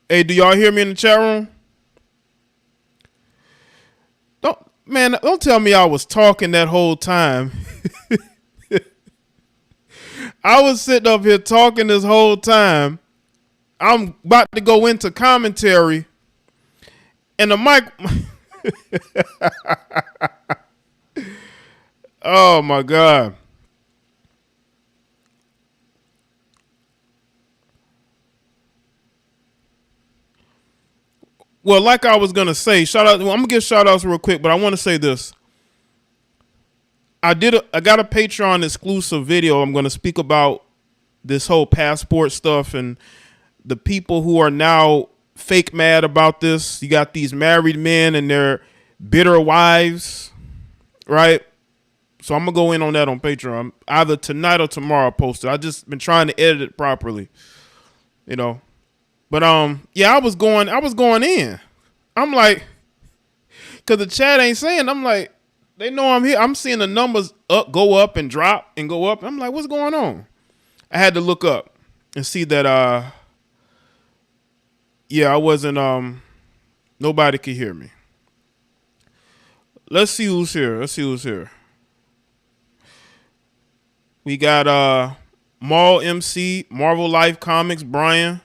Hey, do y'all hear me in the chat room? Don't tell me I was talking that whole time. I was sitting up here talking this whole time. I'm about to go into commentary, and the mic. Oh my God. Well, like I was gonna say, shout out. Well, I'm gonna give shout outs real quick, but I want to say this. I got a Patreon exclusive video. I'm gonna speak about this whole passport stuff and the people who are now fake mad about this. You got these married men and their bitter wives, right? So I'm gonna go in on that on Patreon either tonight or tomorrow. I'll post it. I just been trying to edit it properly, you know. But yeah, I was going in. I'm like, cause the chat ain't saying. I'm like, they know I'm here. I'm seeing the numbers go up and drop and go up. I'm like, what's going on? I had to look up and see that yeah, I wasn't nobody could hear me. Let's see who's here. We got Maul MC, Marvel Life Comics, Brian,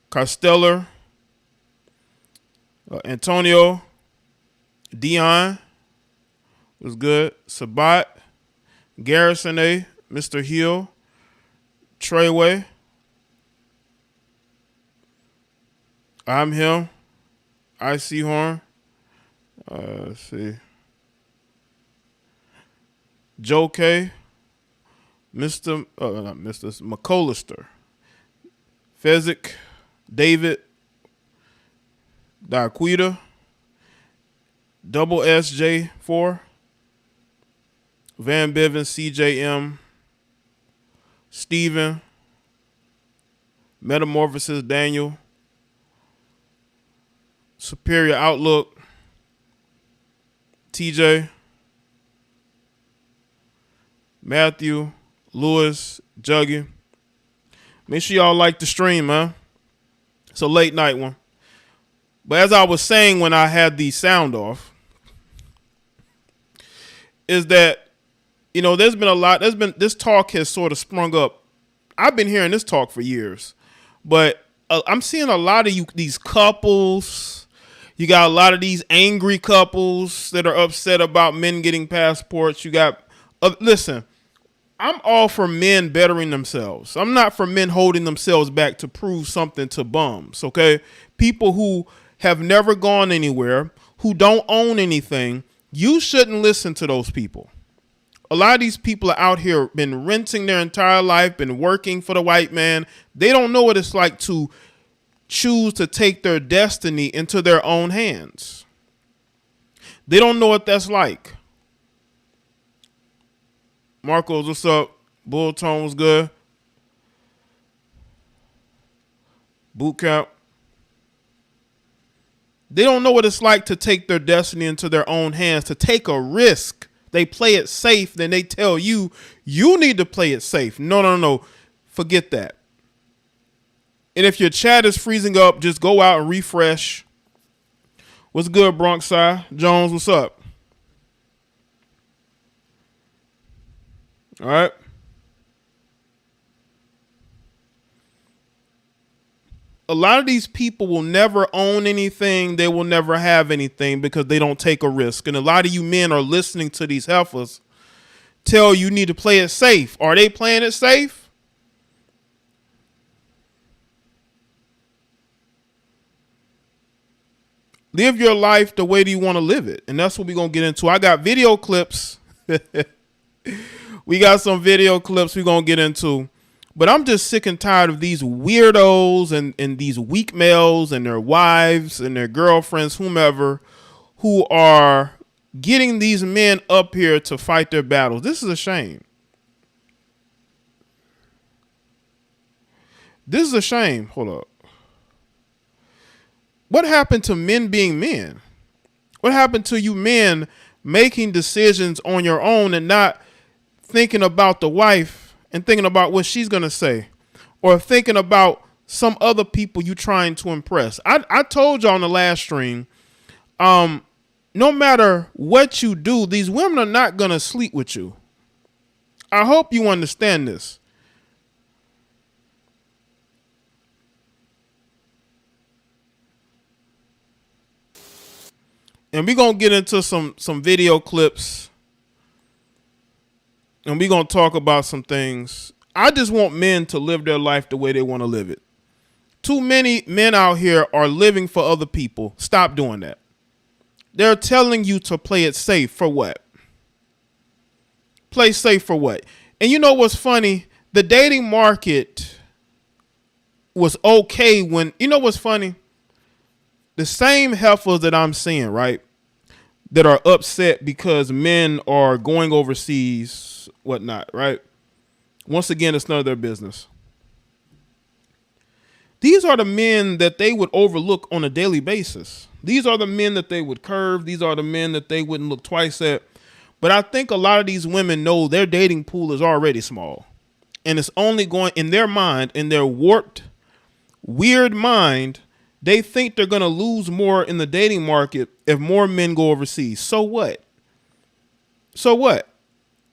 Costellar, Antonio, Dion was good, Sabat, Garrison A, Mr. Hill, Treyway, I'm him, IC Horn, let's see, Joe K, Mr. Not Mr. McCollister, Fezzik, David, Daquita, Double SJ4, Van Bevan, CJM, Steven, Metamorphosis, Daniel, Superior Outlook, TJ, Matthew, Lewis, Juggy. Make sure y'all like the stream, man. It's a late night one. But as I was saying when I had the sound off, is that, you know, there's been this talk has sort of sprung up. I've been hearing this talk for years, but I'm seeing a lot of these couples. You got a lot of these angry couples that are upset about men getting passports. You got, listen, I'm all for men bettering themselves. I'm not for men holding themselves back to prove something to bums, okay? People who have never gone anywhere, who don't own anything, you shouldn't listen to those people. A lot of these people are out here, been renting their entire life, been working for the white man. They don't know what it's like to choose to take their destiny into their own hands. They don't know what that's like. Marcos, what's up? Bull Tone was good. Boot camp. They don't know what it's like to take their destiny into their own hands, to take a risk. They play it safe, then they tell you, you need to play it safe. No. Forget that. And if your chat is freezing up, just go out and refresh. What's good, Bronx side? Jones, what's up? All right. A lot of these people will never own anything. They will never have anything because they don't take a risk. And a lot of you men are listening to these heifers tell you need to play it safe. Are they playing it safe? Live your life the way that you want to live it. And that's what we're going to get into. I got video clips. We got some video clips we're going to get into. But I'm just sick and tired of these weirdos and these weak males and their wives and their girlfriends, whomever, who are getting these men up here to fight their battles. This is a shame. This is a shame. Hold up. What happened to men being men? What happened to you men making decisions on your own and not thinking about the wife and thinking about what she's going to say, or thinking about some other people you trying to impress. I told y'all on the last stream, no matter what you do, these women are not going to sleep with you. I hope you understand this. And we're going to get into some video clips. And we're going to talk about some things. I just want men to live their life the way they want to live it. Too many men out here are living for other people. Stop doing that. They're telling you to play it safe for what? Play safe for what? And you know what's funny? The dating market was okay when, you know what's funny? The same heifers that I'm seeing, right, that are upset because men are going overseas, whatnot, right? Once again, it's none of their business. These are the men that they would overlook on a daily basis. These are the men that they would curve. These are the men that they wouldn't look twice at. But I think a lot of these women know their dating pool is already small. And it's only going in their mind, in their warped, weird mind, they think they're going to lose more in the dating market if more men go overseas. So what? So what?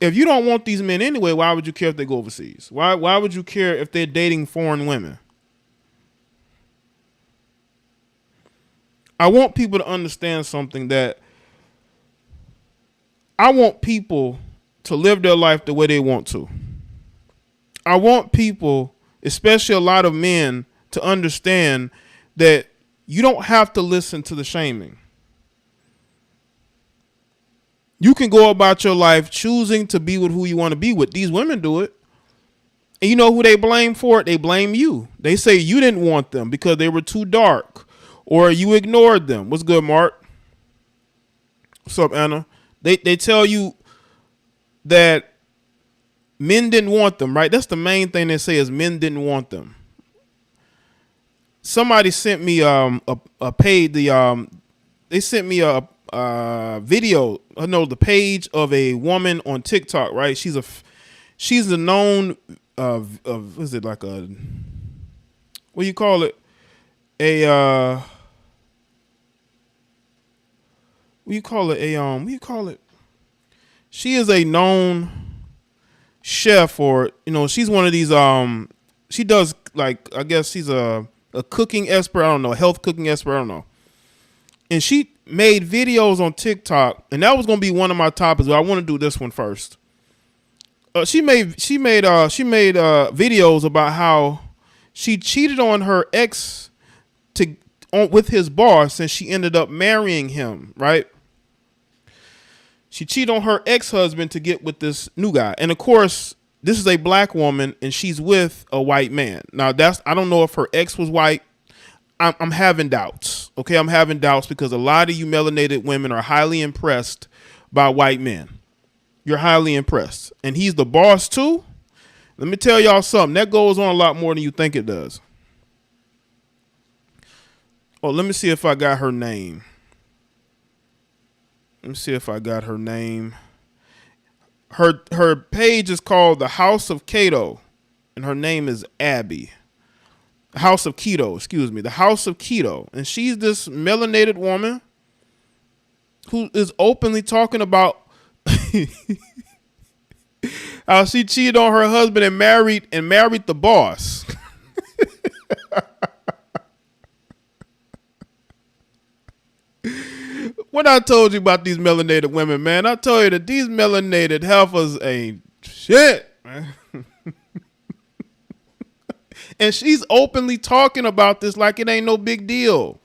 If you don't want these men anyway, why would you care if they go overseas? Why would you care if they're dating foreign women? I want people to understand something, that I want people to live their life the way they want to. I want people, especially a lot of men, to understand that you don't have to listen to the shaming. You can go about your life choosing to be with who you want to be with. These women do it. And you know who they blame for it? They blame you. They say you didn't want them because they were too dark, or you ignored them. What's good, Mark? What's up, Anna? They tell you that men didn't want them, right? That's the main thing they say, is men didn't want them. Somebody sent me they sent me a video, the page of a woman on TikTok, right? She's a known what is it, like a, what do you call it? What do you call it? She is a known chef, or she's one of these she does, like, I guess she's a cooking expert, I don't know, health cooking expert, I don't know. And she made videos on TikTok, and that was gonna be one of my topics, but I want to do this one first. She made videos about how she cheated on her ex with his boss, and she ended up marrying him, right? She cheated on her ex-husband to get with this new guy. And of course, this is a black woman, and she's with a white man. Now, I don't know if her ex was white. I'm having doubts. Okay, I'm having doubts because a lot of you melanated women are highly impressed by white men. You're highly impressed. And he's the boss too. Let me tell y'all something. That goes on a lot more than you think it does. Oh, let me see if I got her name. Let me see if I got her name. Her page is called The House of Keto, and her name is Abby. House of Keto, excuse me. The House of Keto. And she's this melanated woman who is openly talking about how she cheated on her husband and married the boss. What I told you about these melanated women, man, I told you that these melanated heifers ain't shit, man. And she's openly talking about this like it ain't no big deal.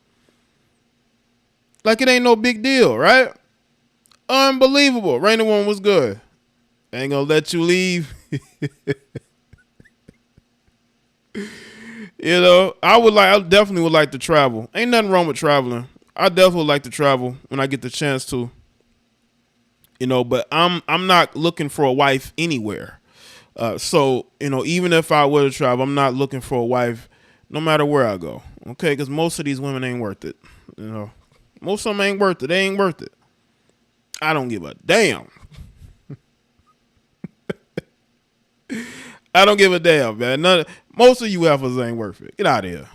Like it ain't no big deal, right? Unbelievable. Rainy One was good. Ain't gonna let you leave. I definitely would like to travel. Ain't nothing wrong with traveling. I definitely would like to travel when I get the chance to. But I'm not looking for a wife anywhere. So even if I were to travel, I'm not looking for a wife no matter where I go. Okay, because most of these women ain't worth it. Most of them ain't worth it. They ain't worth it. I don't give a damn. I don't give a damn, man. Most of you efforts ain't worth it. Get out of here.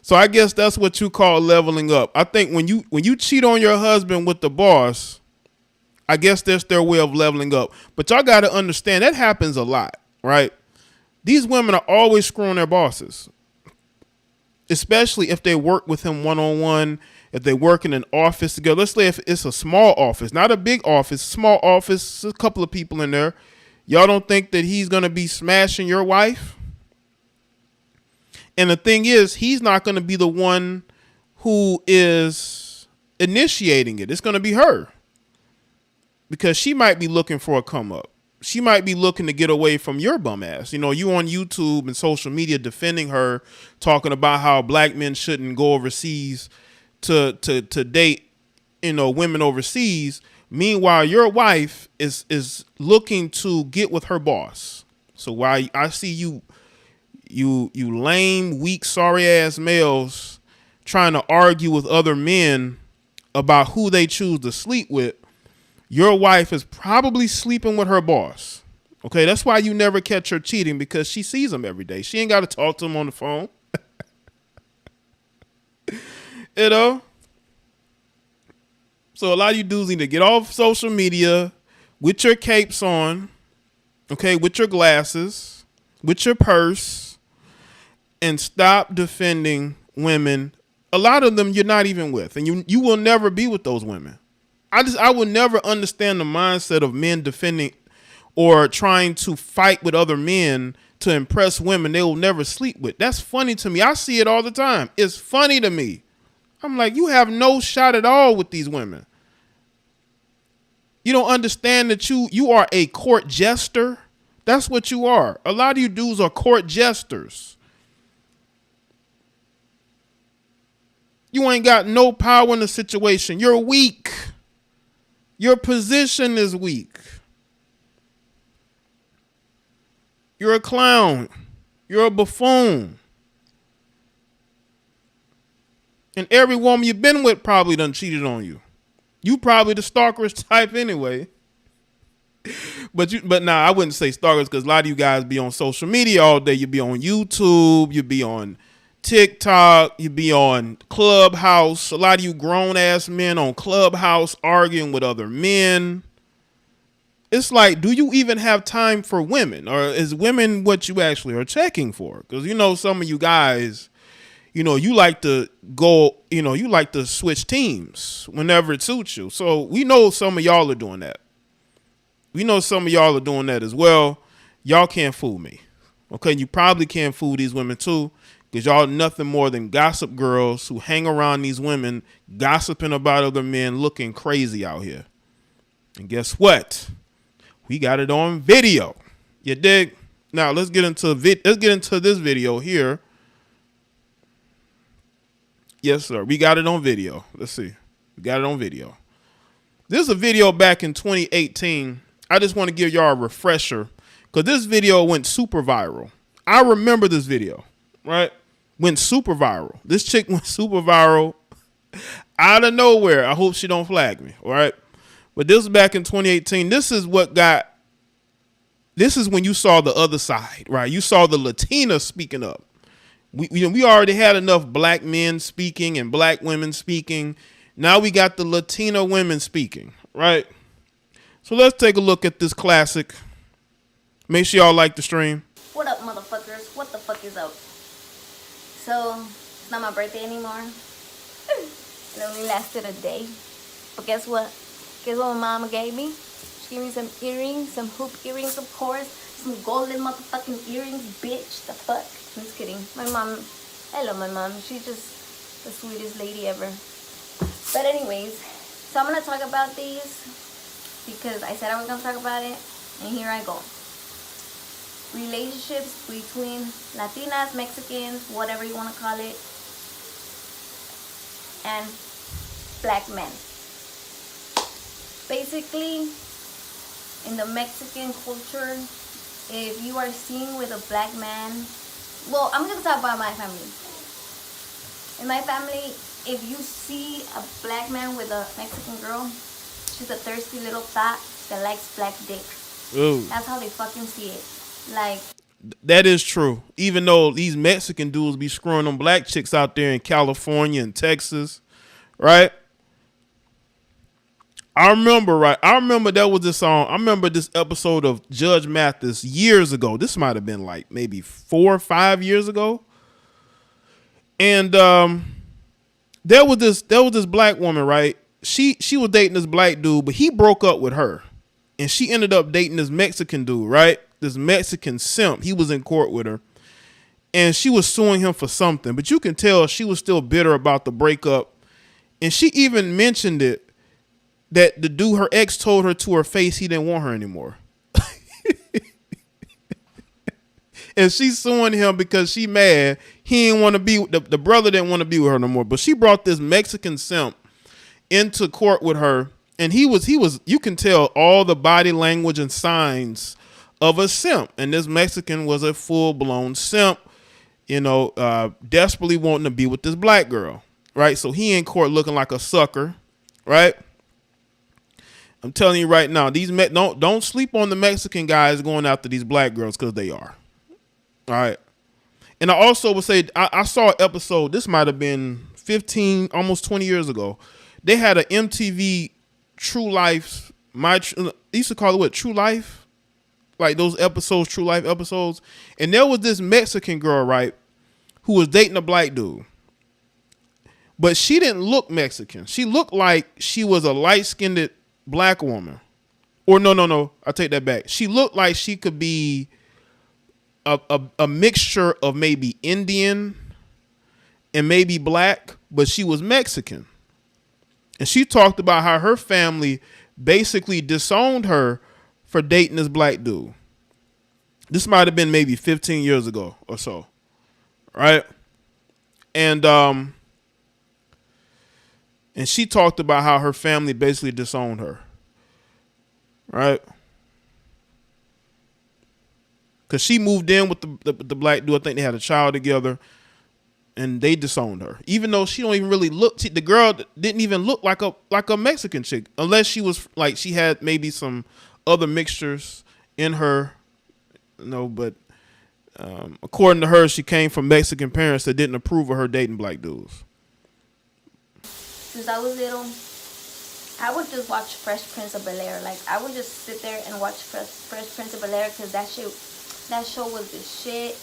So I guess that's what you call leveling up. I think when you cheat on your husband with the boss, I guess that's their way of leveling up. But y'all got to understand that happens a lot, right? These women are always screwing their bosses, especially if they work with him one-on-one, if they work in an office together. Let's say if it's a small office, not a big office, small office, a couple of people in there. Y'all don't think that he's going to be smashing your wife? And the thing is, he's not going to be the one who is initiating it. It's going to be her, because she might be looking for a come up. She might be looking to get away from your bum ass. You know, you on YouTube and social media defending her, talking about how black men shouldn't go overseas to date, you know, women overseas. Meanwhile, your wife is looking to get with her boss. So while I see you lame, weak, sorry ass males trying to argue with other men about who they choose to sleep with, your wife is probably sleeping with her boss. Okay, that's why you never catch her cheating, because she sees him every day. She ain't got to talk to him on the phone. You know? So a lot of you dudes need to get off social media with your capes on, okay, with your glasses, with your purse, and stop defending women. A lot of them you're not even with, and you will never be with those women. I would never understand the mindset of men defending or trying to fight with other men to impress women they will never sleep with. That's funny to me. I see it all the time. It's funny to me. I'm like, you have no shot at all with these women. You don't understand that you are a court jester. That's what you are. A lot of you dudes are court jesters. You ain't got no power in the situation. You're weak. Your position is weak. You're a clown. You're a buffoon. And every woman you've been with probably done cheated on you. You probably the stalkerish type anyway. But nah, I wouldn't say stalkers, because a lot of you guys be on social media all day. You be on YouTube. You be on TikTok, you be on Clubhouse. A lot of you grown ass men on Clubhouse arguing with other men. It's like, do you even have time for women, or is women what you actually are checking for? Because you know, some of you guys, you know, you like to go, you know, you like to switch teams whenever it suits you. So we know some of y'all are doing that. We know some of y'all are doing that as well. Y'all can't fool me. Okay, you probably can't fool these women too, because y'all nothing more than gossip girls who hang around these women, gossiping about other men, looking crazy out here. And guess what? We got it on video. You dig? Now let's get into this video here. Yes, sir. We got it on video. Let's see. We got it on video. This is a video back in 2018. I just want to give y'all a refresher, because this video went super viral. I remember this video, right? Went super viral. This chick went super viral out of nowhere. I hope she don't flag me, all right? But this was back in 2018. This is when you saw the other side, right? You saw the Latina speaking up. We already had enough black men speaking and black women speaking. Now we got the Latina women speaking, right? So let's take a look at this classic. Make sure y'all like the stream. What up, motherfuckers? What the fuck is up? So, it's not my birthday anymore. It only lasted a day. But guess what? Guess what my mama gave me? She gave me some earrings, some hoop earrings, of course. Some golden motherfucking earrings, bitch. The fuck? I'm just kidding. My mom, I love my mom. She's just the sweetest lady ever. But anyways, so I'm going to talk about these because I said I was going to talk about it. And here I go. Relationships between Latinas, Mexicans, whatever you want to call it, and black men. Basically, in the Mexican culture, if you are seen with a black man, well, I'm going to talk about my family. In my family, if you see a black man with a Mexican girl, she's a thirsty little thought. that likes black dick. Ooh. That's how they fucking see it. Like, That is true. Even though these Mexican dudes be screwing them black chicks out there in California and Texas, right? I remember there was this song. I remember this episode of Judge Mathis years ago. This might have been like maybe 4 or 5 years ago. And there was this black woman, right? She was dating this black dude, but he broke up with her. And she ended up dating this Mexican dude, right? This Mexican simp. He was in court with her. And she was suing him for something. But you can tell she was still bitter about the breakup. And she even mentioned it, that the dude, her ex, told her to her face he didn't want her anymore. And she's suing him because she mad. He didn't want to be, the brother didn't want to be with her no more. But she brought this Mexican simp into court with her. And he was, you can tell all the body language and signs of a simp. And this Mexican was a full-blown simp, desperately wanting to be with this black girl, right? So he in court looking like a sucker, right? I'm telling you right now, don't sleep on the Mexican guys going after these black girls, because they are. All right. And I also would say, I saw an episode, this might have been 15, almost 20 years ago. They had an MTV True Life, they used to call it what, True Life? Like those episodes, True Life episodes. And there was this Mexican girl, right, who was dating a black dude. But she didn't look Mexican. She looked like she was a light-skinned black woman. Or no, I take that back. She looked like she could be a mixture of maybe Indian and maybe black, but she was Mexican. And she talked about how her family basically disowned her for dating this black dude. This might have been maybe 15 years ago or so, right? And she talked about how her family basically disowned her, right? Because she moved in with the black dude. I think they had a child together, and they disowned her. Even though she don't even really look, the girl didn't even look like a Mexican chick, unless she was like, she had maybe some other mixtures in her, but according to her, she came from Mexican parents that didn't approve of her dating black dudes. Since I was little, I would just watch Fresh Prince of Bel-Air. Like, I would just sit there and watch Fresh Prince of Bel-Air, because that show was the shit.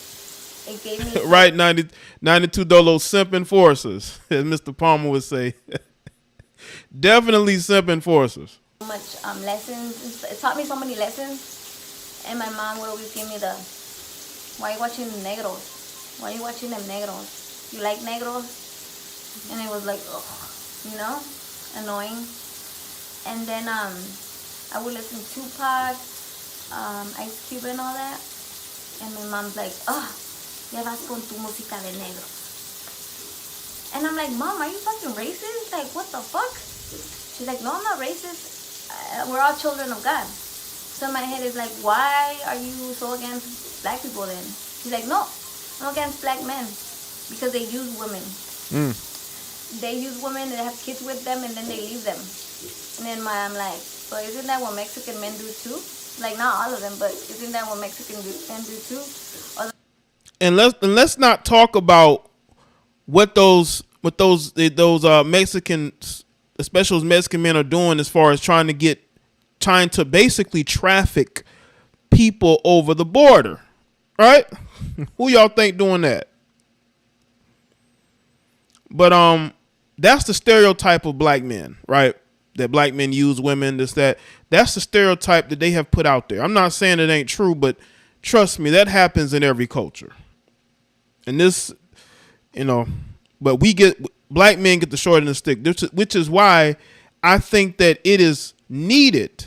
It gave me right, 92 Dolo simp enforcers, as Mr. Palmer would say. Definitely simp enforcers. So much lessons. It taught me so many lessons. And my mom would always give me why are you watching the negros? Why are you watching them negros? You like negros? And it was like, ugh, annoying. And then I would listen to Tupac, Ice Cube and all that. And my mom's like, ugh, ya vas con tu música de negros. And I'm like, Mom, are you fucking racist? Like, what the fuck? She's like, no, I'm not racist. We're all children of God. So in my head is like, why are you so against black people then? She's like, no, I'm against black men, because they use women. They use women, they have kids with them, and then they leave them. And then I'm like, but isn't that what Mexican men do too? Like, not all of them, but isn't that what Mexican men do too? And let's not talk about what those Mexicans, especially Mexican men, are doing as far as trying to basically traffic people over the border, right? Who y'all think doing that? But that's the stereotype of black men, right? That black men use women, this, that. That's the stereotype that they have put out there. I'm not saying it ain't true, but trust me, that happens in every culture. And this, but black men get the short end of the stick, which is why I think that it is needed.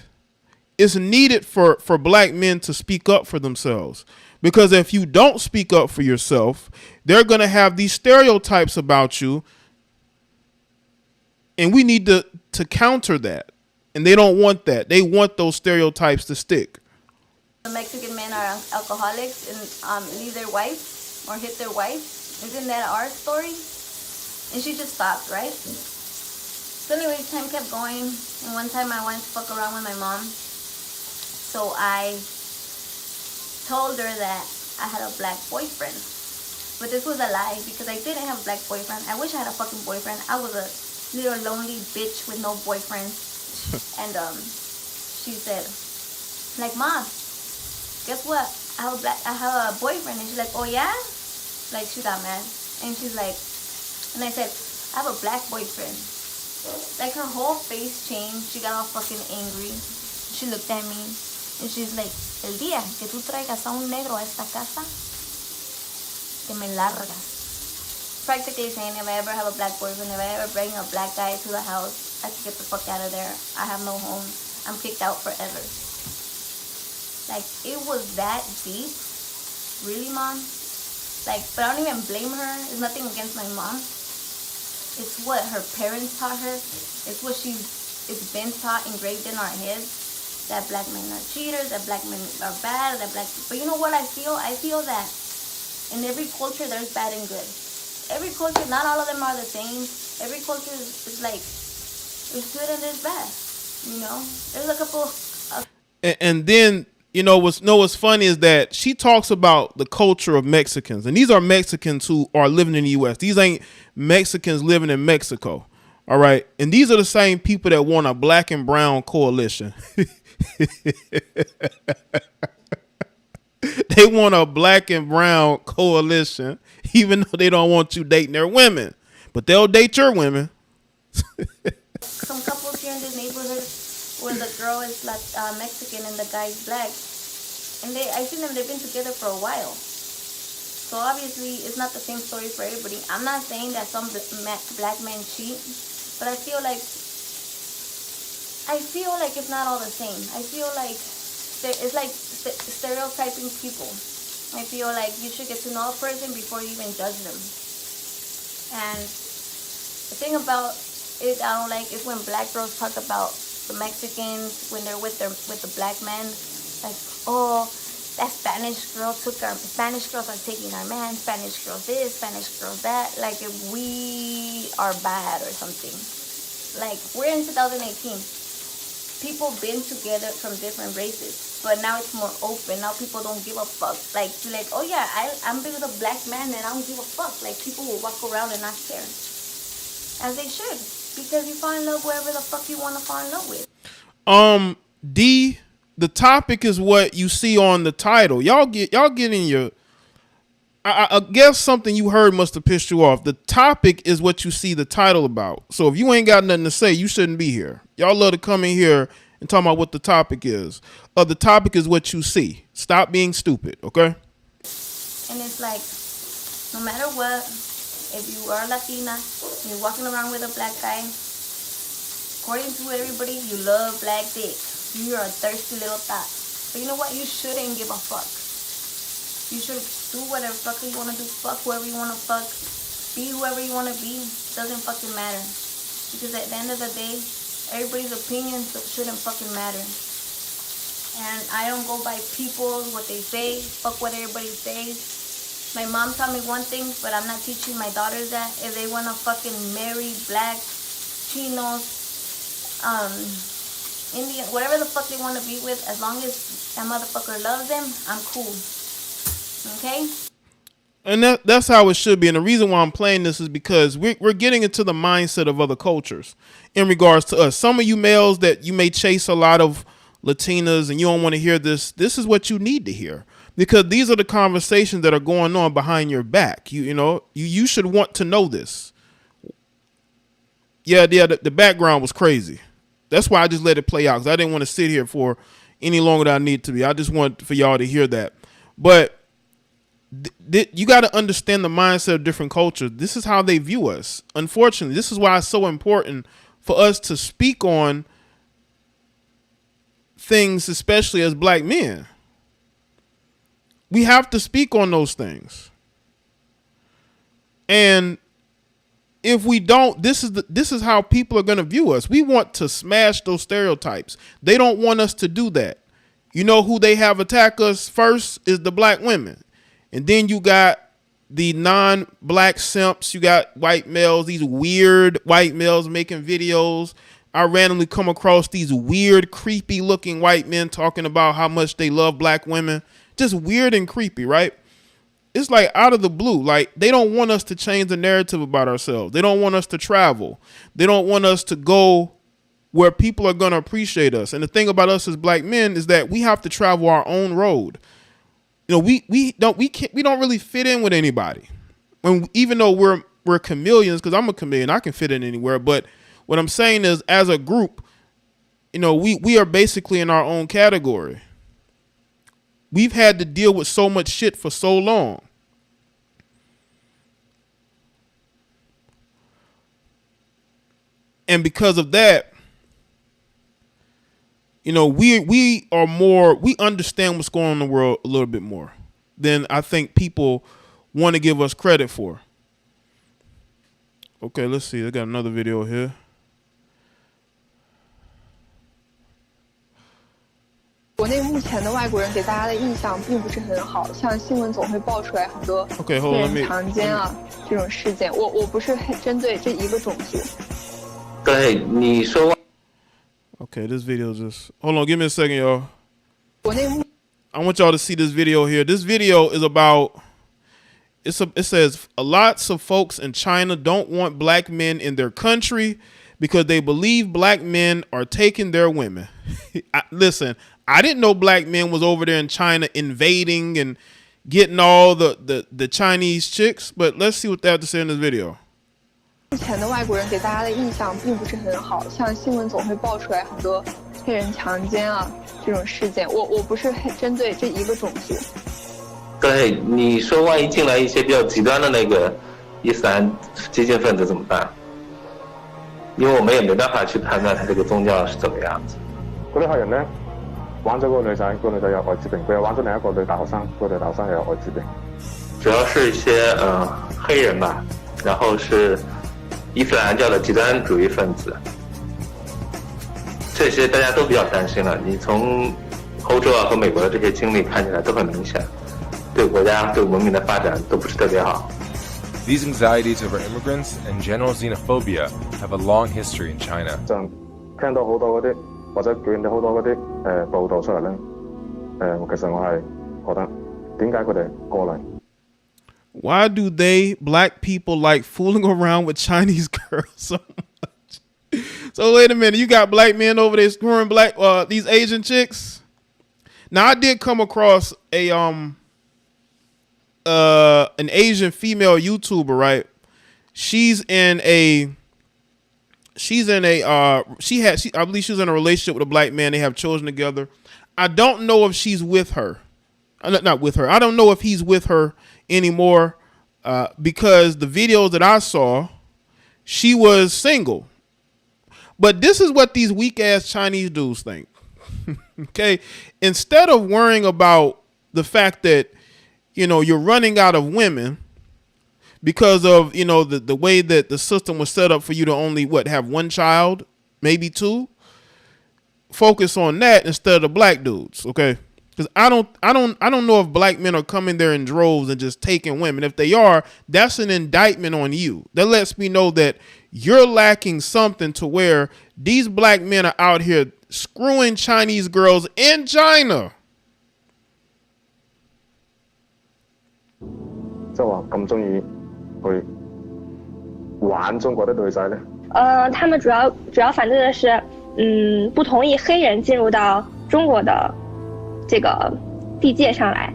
It's needed for black men to speak up for themselves. Because if you don't speak up for yourself, they're going to have these stereotypes about you. And we need to counter that. And they don't want that. They want those stereotypes to stick. The Mexican men are alcoholics and leave their wife or hit their wife. Isn't that our story? And she just stopped, right? So anyway, time kept going. And one time I wanted to fuck around with my mom. So I told her that I had a black boyfriend. But this was a lie because I didn't have a black boyfriend. I wish I had a fucking boyfriend. I was a little lonely bitch with no boyfriend. And she said, like, Mom, guess what? I have a boyfriend. And she's like, oh yeah? Like, she got mad. And she's like, and I said, I have a black boyfriend. Like, her whole face changed. She got all fucking angry. She looked at me and she's like, el día que tú traigas a un negro a esta casa, que me largas. Practically saying, if I ever have a black boyfriend, if I ever bring a black guy to the house, I can get the fuck out of there. I have no home. I'm kicked out forever. Like, it was that deep. Really, Mom? Like, but I don't even blame her. It's nothing against my mom. It's what her parents taught her. It's what it's been taught, engraved in our heads. That black men are cheaters, that black men are bad, but you know what I feel? I feel that in every culture there's bad and good. Every culture, not all of them are the same. Every culture is like, there's good and there's bad. You know? There's a couple of... And then, what's funny is that she talks about the culture of Mexicans. And these are Mexicans who are living in the U.S. These ain't Mexicans living in Mexico. All right. And these are the same people that want a black and brown coalition. They want a black and brown coalition, even though they don't want you dating their women. But they'll date your women. Some couples here in this neighborhood where the girl is Mexican and the guy is black. And I seen them, they've been together for a while. So obviously, it's not the same story for everybody. I'm not saying that some black men cheat, but I feel like it's not all the same. I feel like it's like stereotyping people. I feel like you should get to know a person before you even judge them. And the thing about it I don't like is when black girls talk about the Mexicans when they're with the black men, like, oh, that Spanish girls are taking our man, Spanish girls this, Spanish girls that, like if we are bad or something. Like, we're in 2018. People been together from different races, but now it's more open. Now people don't give a fuck. Like, you're like, oh yeah, I'm with a black man and I don't give a fuck. Like, people will walk around and not care. As they should. Because you fall in love wherever the fuck you want to fall in love with. The topic is what you see on the title. Y'all get in your... I guess something you heard must have pissed you off. The topic is what you see the title about. So if you ain't got nothing to say, you shouldn't be here. Y'all love to come in here and talk about what the topic is. The topic is what you see. Stop being stupid, okay? And it's like, no matter what, if you are Latina, and you're walking around with a black guy, according to everybody, you love black dick. You're a thirsty little thot. But you know what? You shouldn't give a fuck. You should do whatever fuck you want to do. Fuck whoever you want to fuck. Be whoever you want to be. Doesn't fucking matter. Because at the end of the day, everybody's opinion shouldn't fucking matter. And I don't go by people, what they say. Fuck what everybody says. My mom taught me one thing, but I'm not teaching my daughters that. If they want to fucking marry black, chinos, Indian, whatever the fuck they want to be with, as long as that motherfucker loves them, I'm cool. Okay? And that's how it should be. And the reason why I'm playing this is because we're getting into the mindset of other cultures in regards to us. Some of you males that you may chase a lot of Latinas and you don't want to hear this. This is what you need to hear, because these are the conversations that are going on behind your back. You should want to know this. Yeah, the background was crazy. That's why I just let it play out, because I didn't want to sit here for any longer than I need to be. I just want for y'all to hear that. But you got to understand the mindset of different cultures. This is how they view us. Unfortunately, this is why it's so important for us to speak on things, especially as black men. We have to speak on those things. And if we don't, this is how people are going to view us. We want to smash those stereotypes. They don't want us to do that. You know who they have attack us first is the black women. And then you got the non-black simps. You got white males, these weird white males making videos I randomly come across these weird, creepy looking white men talking about how much they love black women. Just weird and creepy, right? It's like out of the blue. Like, they don't want us to change the narrative about ourselves. They don't want us to travel. They don't want us to go where people are going to appreciate us. And the thing about us as black men is that we have to travel our own road. You know, we don't really fit in with anybody. Even though we're chameleons, because I'm a chameleon, I can fit in anywhere. But what I'm saying is, as a group, you know, we are basically in our own category. We've had to deal with so much shit for so long. And because of that, you know, we understand what's going on in the world a little bit more than I think people want to give us credit for. Okay, let's see. I got another video here. Okay, hold on, let me. Okay, this video just... Hold on, give me a second, y'all. I want y'all to see this video here. This video is about... It says, lots of folks in China don't want black men in their country because they believe black men are taking their women. Listen, I didn't know black men was over there in China invading and getting all the Chinese chicks, but let's see what they have to say in this video.对，你说万一进来一些比较极端的那个伊斯兰激进分子怎么办？因为我们也没办法去判断他这个宗教是怎么样子。嗰啲客人咧玩咗個女仔，個女仔有艾滋病，佢又玩咗另一個女大學生，個女大學生又有艾滋病。主要是一些黑人吧，然后是伊斯蘭教的極端主義分子，這些大家都比較擔心了。你從歐洲啊和美國的這些經歷看起來都很明顯。對國家對文明的發展都不是特別好。These anxieties over immigrants and general xenophobia have a long history in China. 就聽到好多嗰啲或者見到好多嗰啲報道出嚟咧，其實我係覺得點解佢哋過嚟 Why do black people like fooling around with Chinese girls so much? So wait a minute, you got black men over there screwing these Asian chicks? Now I did come across an Asian female YouTuber, right? I believe she was in a relationship with a black man. They have children together. I don't know if she's with her. Not with her. I don't know if he's with her anymore because the videos that I saw, she was single. But this is what these weak ass Chinese dudes think. Okay? Instead of worrying about the fact that, you know, you're running out of women because of, you know, the way that the system was set up for you to only have one child, maybe two. Focus on that instead of the black dudes, okay? Because I don't know if black men are coming there in droves and just taking women. If they are, that's an indictment on you. That lets me know that you're lacking something to where these black men are out here screwing Chinese girls in China. 即係話咁中意去玩中國的女仔呢？他們主要反對的是，不同意黑人進入到中國的這個地界上來，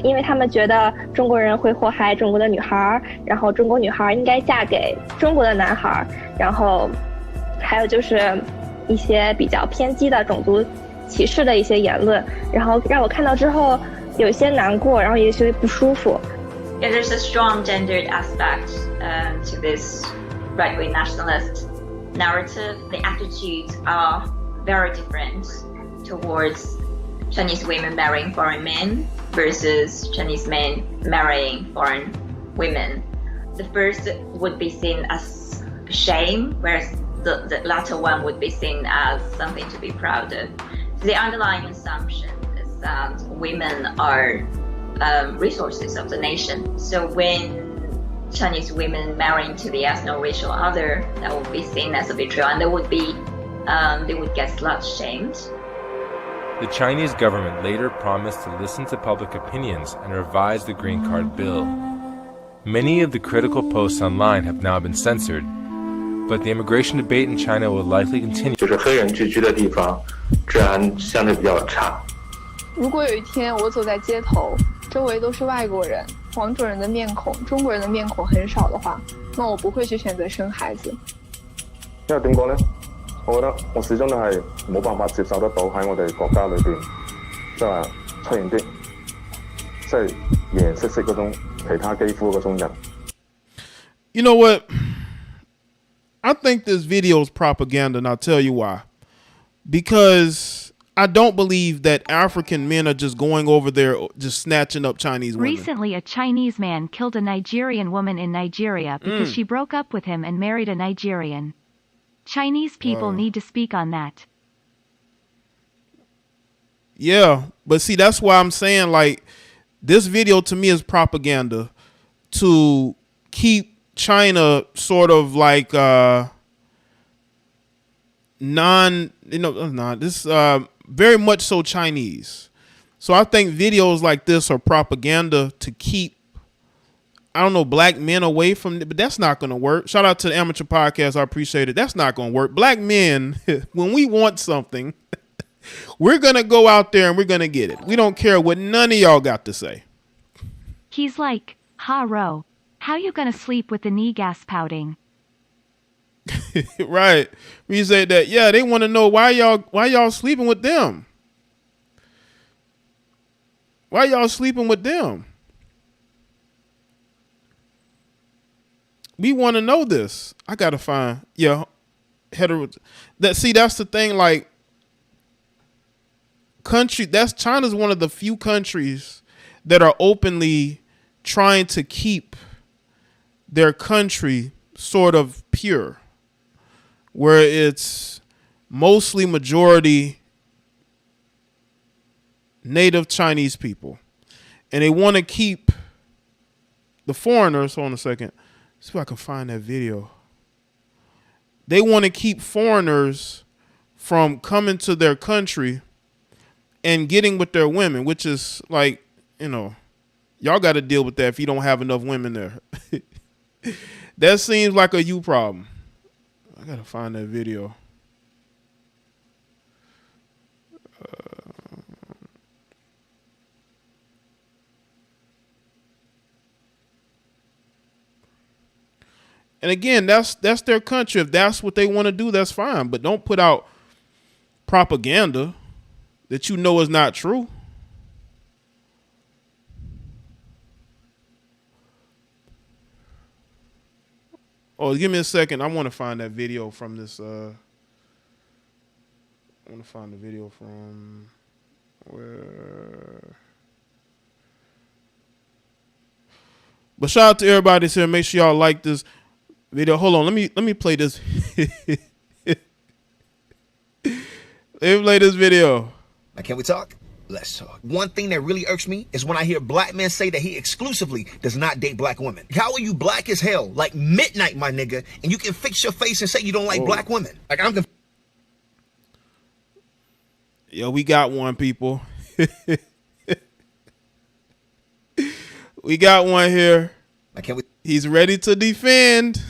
因為他們覺得中國人會禍害中國的女孩，然後中國女孩應該嫁給中國的男孩，然後還有就是一些比較偏激的種族歧視的一些言論，然後讓我看到之後有些難過，然後也有些不舒服。Yeah, there's a strong gendered aspect to this right-wing nationalist narrative. The attitudes are very different towards Chinese women marrying foreign men versus Chinese men marrying foreign women. The first would be seen as shame, whereas the latter one would be seen as something to be proud of. The underlying assumption is that women are resources of the nation. So when Chinese women marry into the ethno-racial other, that would be seen as a betrayal, and there would be they would get slut shamed. The Chinese government later promised to listen to public opinions and revise the green card bill. Many of the critical posts online have now been censored, but the immigration debate in China will likely continue. 就是黑人聚居的地方，治安相对比较差。如果有一天我走在街头，周围都是外国人，黄种人的面孔，中國人的面孔很少的話，那我不會去選擇生孩子。因為點講呢？我覺得我始終都係冇辦法接受得到喺我哋國家裏邊，即係話出現啲即係形形色色嗰種其他肌膚嗰種人。You know what? I think this video is propaganda, and I'll tell you why. Because I don't believe that African men are just going over there just snatching up Chinese women. Recently, a Chinese man killed a Nigerian woman in Nigeria because she broke up with him and married a Nigerian. Chinese people need to speak on that. Yeah, but see, that's why I'm saying, like, this video to me is propaganda to keep China sort of like very much so Chinese. So I think videos like this are propaganda to keep, I don't know, black men away from it, but that's not going to work. Shout out to the Amateur Podcast. I appreciate it. That's not going to work. Black men, when we want something, we're going to go out there and we're going to get it. We don't care what none of y'all got to say. He's like, ha, Ro, how you going to sleep with the knee gas pouting? Right. We say that, yeah, they want to know why y'all sleeping with them. Why y'all sleeping with them? We want to know this. I gotta find that's the thing. Like China's one of the few countries that are openly trying to keep their country sort of pure, where it's mostly majority native Chinese people, and they want to keep the foreigners. Hold on a second. See if I can find that video. They want to keep foreigners from coming to their country and getting with their women, which is like, y'all got to deal with that if you don't have enough women there. That seems like a you problem. I got to find that video. And again, that's their country. If that's what they want to do, that's fine. But don't put out propaganda that you know is not true. Oh, give me a second. I want to find that video from this. I want to find the video from where. But shout out to everybody that's here. Make sure y'all like this video. Hold on, let me play this. Let me play this video. Now, can we talk? Let's talk. One thing that really irks me is when I hear black men say that he exclusively does not date black women. How are you black as hell, like midnight, my nigga, and you can fix your face and say you don't like black women? Like, I'm confused. Yo, we got one, people. We got one here. Now, can we? He's ready to defend.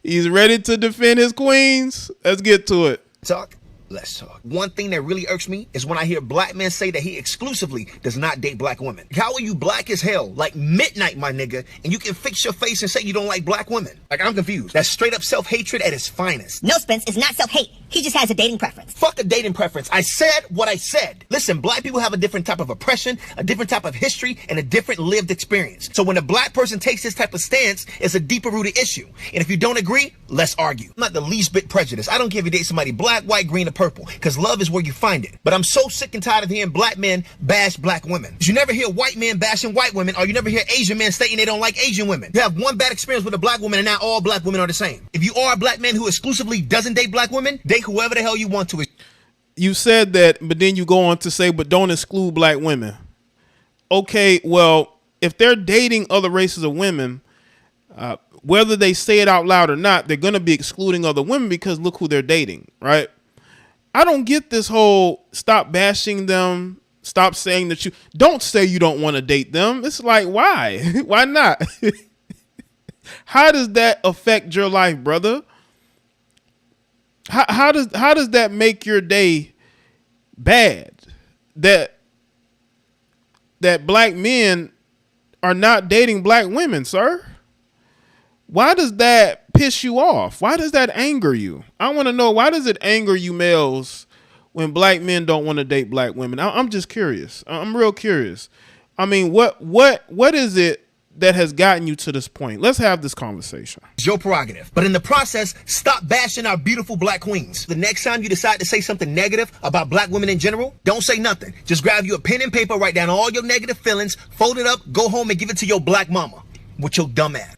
He's ready to defend his queens. Let's get to it. Talk. Let's talk. One thing that really irks me is when I hear black men say that he exclusively does not date black women. How are you black as hell, like midnight, my nigga, and you can fix your face and say you don't like black women? Like, I'm confused. That's straight up self-hatred at its finest. No, Spence, it's not self-hate. He just has a dating preference. Fuck a dating preference. I said what I said. Listen, black people have a different type of oppression, a different type of history, and a different lived experience. So when a black person takes this type of stance, it's a deeper rooted issue. And if you don't agree, let's argue. I'm not the least bit prejudiced. I don't care if you date somebody black, white, green, or purple, because love is where you find it. But I'm so sick and tired of hearing black men bash black women. You never hear white men bashing white women, or you never hear Asian men stating they don't like Asian women. You have one bad experience with a black woman, and not all black women are the same. If you are a black man who exclusively doesn't date black women, date whoever the hell you want to. You said that, but then you go on to say, but don't exclude black women. Okay, well, if they're dating other races of women, Whether they say it out loud or not, they're going to be excluding other women because look who they're dating, right? I don't get this whole stop bashing them, stop saying that you don't say you don't want to date them. It's like, why? Why not? How does that affect your life, brother? How does that make your day bad? That black men are not dating black women, sir? Why does that piss you off? Why does that anger you? I want to know, why does it anger you males when black men don't want to date black women? I'm just curious. I'm real curious. I mean, what is it that has gotten you to this point? Let's have this conversation. It's your prerogative. But in the process, stop bashing our beautiful black queens. The next time you decide to say something negative about black women in general, don't say nothing. Just grab you a pen and paper, write down all your negative feelings, fold it up, go home and give it to your black mama with your dumb ass.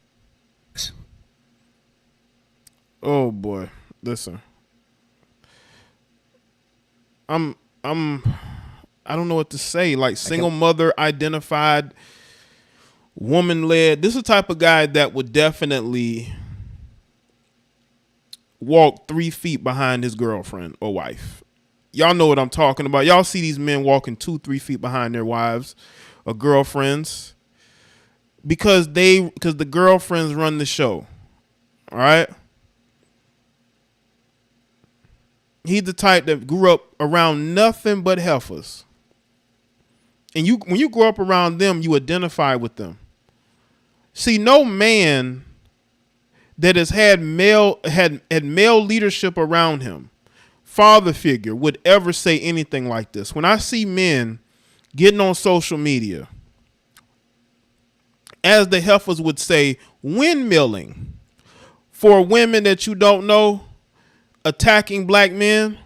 Oh boy, listen. I don't know what to say. Like single mother identified, woman led. This is the type of guy that would definitely walk 3 feet behind his girlfriend or wife. Y'all know what I'm talking about. Y'all see these men walking 2-3 feet behind their wives or girlfriends because the girlfriends run the show. All right. He's the type that grew up around nothing but heifers. And when you grow up around them, you identify with them. See, no man that has had male leadership around him, father figure, would ever say anything like this. When I see men getting on social media, as the heifers would say, windmilling for women that you don't know, attacking black men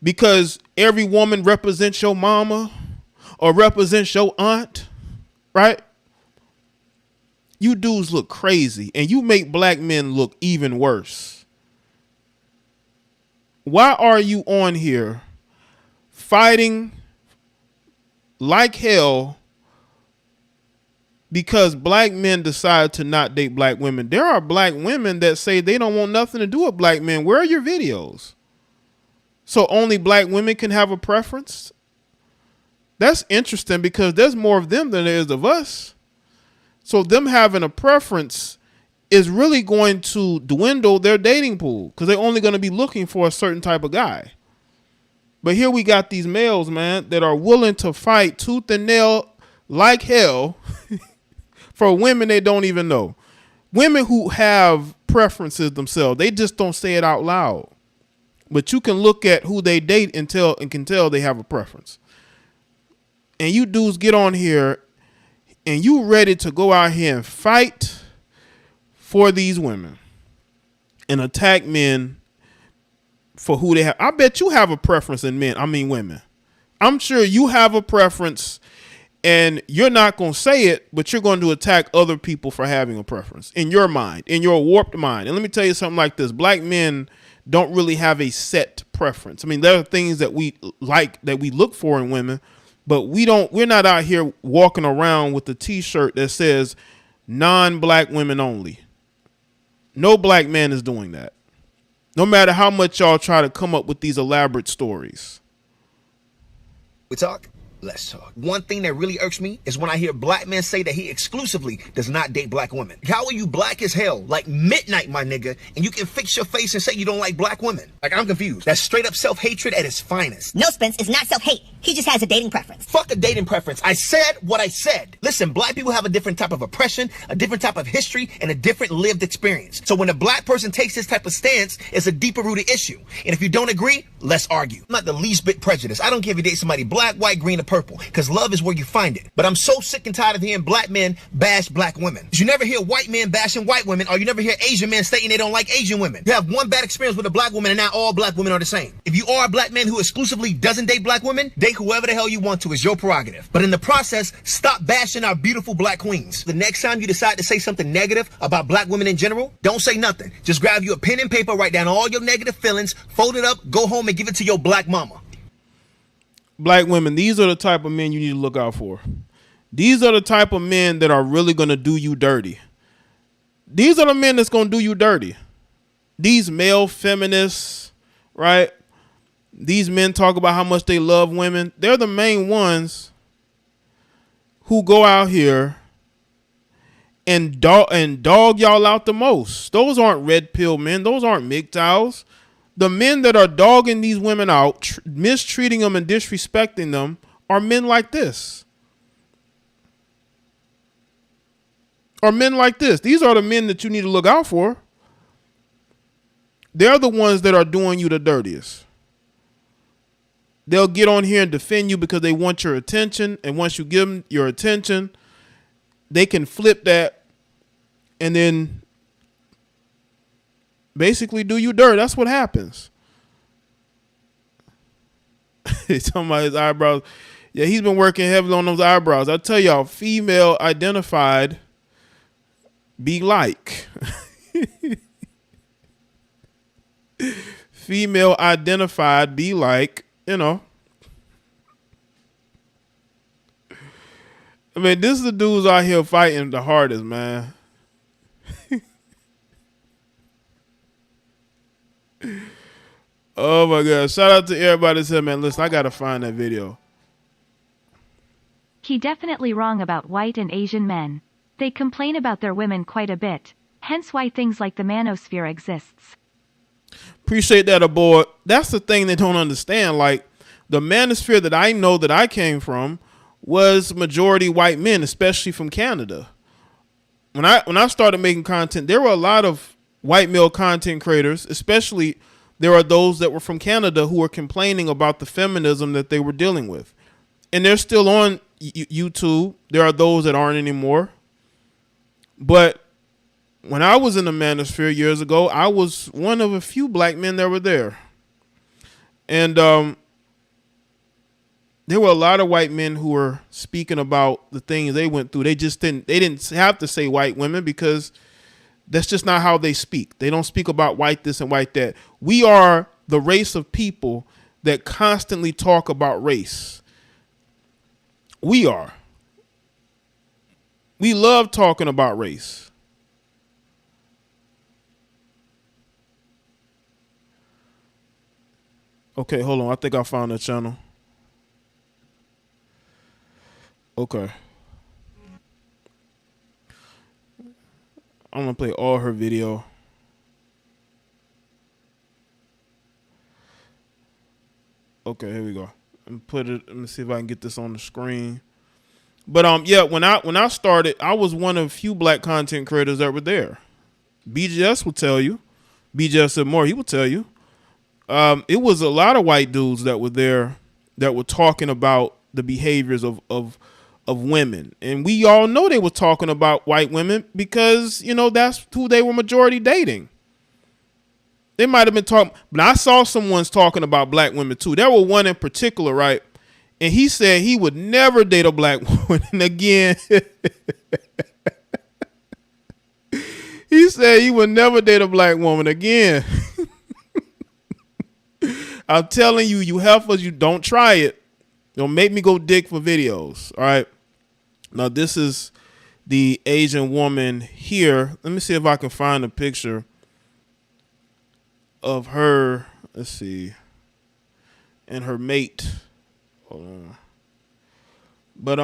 because every woman represents your mama or represents your aunt, right? You dudes look crazy and you make black men look even worse. Why are you on here fighting like hell because black men decide to not date black women? There are black women that say they don't want nothing to do with black men. Where are your videos? So only black women can have a preference? That's interesting because there's more of them than there is of us. So them having a preference is really going to dwindle their dating pool because they're only going to be looking for a certain type of guy. But here we got these males, man, that are willing to fight tooth and nail like hell for women they don't even know. Women who have preferences themselves, they just don't say it out loud. But you can look at who they date and can tell they have a preference. And you dudes get on here and you ready to go out here and fight for these women and attack men for who they have. I bet you have a preference in women. I'm sure you have a preference and you're not going to say it, but you're going to attack other people for having a preference in your mind, in your warped mind. And let me tell you something like this. Black men don't really have a set preference. I mean, there are things that we like, that we look for in women, but we're not out here walking around with a t-shirt that says non-black women only. No black man is doing that. No matter how much y'all try to come up with these elaborate stories. We talk? Let's talk. One thing that really irks me is when I hear black men say that he exclusively does not date black women. How are you black as hell, like midnight, my nigga, and you can fix your face and say you don't like black women? Like, I'm confused. That's straight up self-hatred at its finest. No, Spence, it's not self-hate. He just has a dating preference. Fuck a dating preference. I said what I said. Listen, black people have a different type of oppression, a different type of history, and a different lived experience. So when a black person takes this type of stance, it's a deeper rooted issue. And if you don't agree, let's argue. I'm not the least bit prejudiced. I don't care if you date somebody black, white, green, or purple, because love is where you find it. But I'm so sick and tired of hearing black men bash black women. You never hear white men bashing white women, or you never hear Asian men stating they don't like Asian women. You have one bad experience with a black woman, and not all black women are the same. If you are a black man who exclusively doesn't date black women, date whoever the hell you want to. Is your prerogative. But in the process, stop bashing our beautiful black queens. The next time you decide to say something negative about black women in general, don't say nothing. Just grab you a pen and paper, write down all your negative feelings, fold it up, go home and give it to your black mama. Black women, these are the type of men you need to look out for. These are the type of men that are really going to do you dirty. These are the men that's gonna do you dirty. These male feminists, right? These men talk about how much they love women. They're the main ones who go out here and dog y'all out the most. Those aren't red pill men. Those aren't MGTOWs. The men that are dogging these women out, mistreating them and disrespecting them are men like this. Are men like this. These are the men that you need to look out for. They're the ones that are doing you the dirtiest. They'll get on here and defend you because they want your attention. And once you give them your attention, they can flip that and then basically do you dirt. That's what happens. He's talking about his eyebrows. Yeah, he's been working heavily on those eyebrows. I tell y'all, female identified be like. Female identified be like, you know. I mean, this is the dudes out here fighting the hardest, man. Oh my God. Shout out to everybody that said, man, listen, I gotta find that video. He definitely wrong about white and Asian men. They complain about their women quite a bit, hence why things like the manosphere exists. Appreciate that, aboard. That's the thing they don't understand. Like, the manosphere that I know that I came from was majority white men, especially from Canada. When I started making content, there were a lot of white male content creators, especially there are those that were from Canada who were complaining about the feminism that they were dealing with. And they're still on YouTube. There are those that aren't anymore. But when I was in the manosphere years ago, I was one of a few black men that were there. And there were a lot of white men who were speaking about the things they went through. They didn't have to say white women because that's just not how they speak. They don't speak about white this and white that. We are the race of people that constantly talk about race. We are. We love talking about race. Okay, hold on. I think I found the channel. Okay. I'm gonna play all her video. Okay, here we go. Let me see if I can get this on the screen. But yeah, when I started, I was one of a few black content creators that were there. BGS will tell you. BGS said more, he will tell you. It was a lot of white dudes that were there that were talking about the behaviors of women. And we all know they were talking about white women because, you know, that's who they were majority dating. They might have been talking, but I saw someone's talking about black women too. There were one in particular, right? And he said he would never date a black woman again. He said he would never date a black woman again. I'm telling you, you heifers, you don't try it. Don't make me go dig for videos. All right. Now, this is the Asian woman here. Let me see if I can find a picture of her. Let's see. And her mate. Hold on. But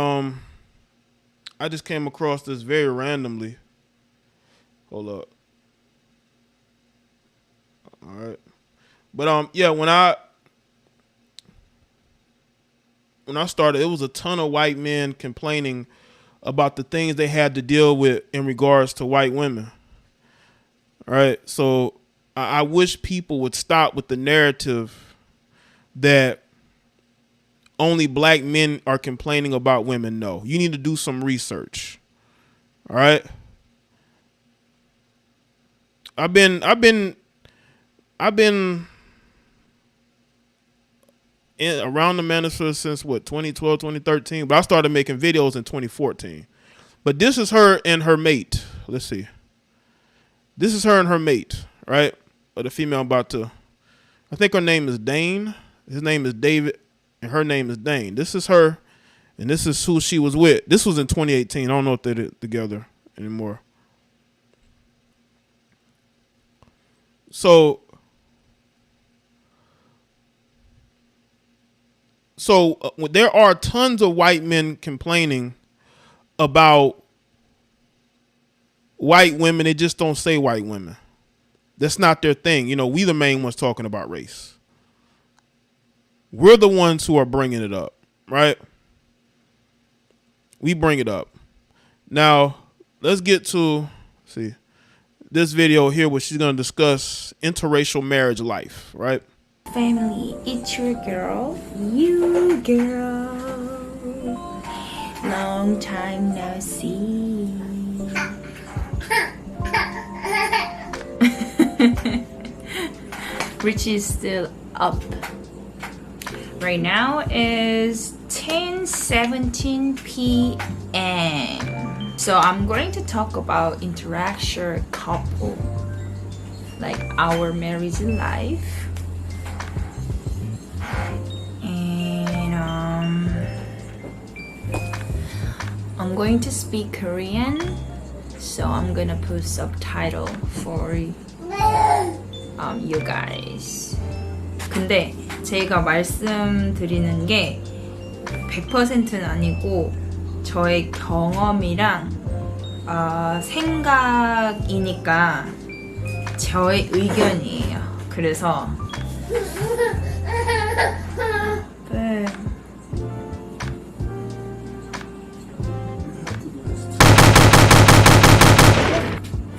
I just came across this very randomly. Hold up. All right. But yeah, when I started, it was a ton of white men complaining about the things they had to deal with in regards to white women. All right. So I wish people would stop with the narrative that only black men are complaining about women. No, you need to do some research. All right. I've been around the manosphere since what, 2012, 2013, but I started making videos in 2014. But this is her and her mate. Let's see. This is her and her mate, right? Or the female I'm about to, I think her name is Dane. His name is David and her name is Dane. This is her and this is who she was with. This was in 2018. I don't know if they're together anymore. So there are tons of white men complaining about white women. They just don't say white women. That's not their thing. You know, we the main ones talking about race. We're the ones who are bringing it up, right? We bring it up. Now, let's get to, see, this video here where she's going to discuss interracial marriage life, right? Family, it's your girl, you girl. Long time no see. Richie is still up. Right now is 10:17 p.m. So I'm going to talk about interracial couple, like our marriage life. And I'm going to speak Korean, so I'm gonna put subtitle for you guys. 근데 제가 말씀드리는 게 100%는 아니고 저의 경험이랑 생각이니까 저의 의견이에요. 그래서 네.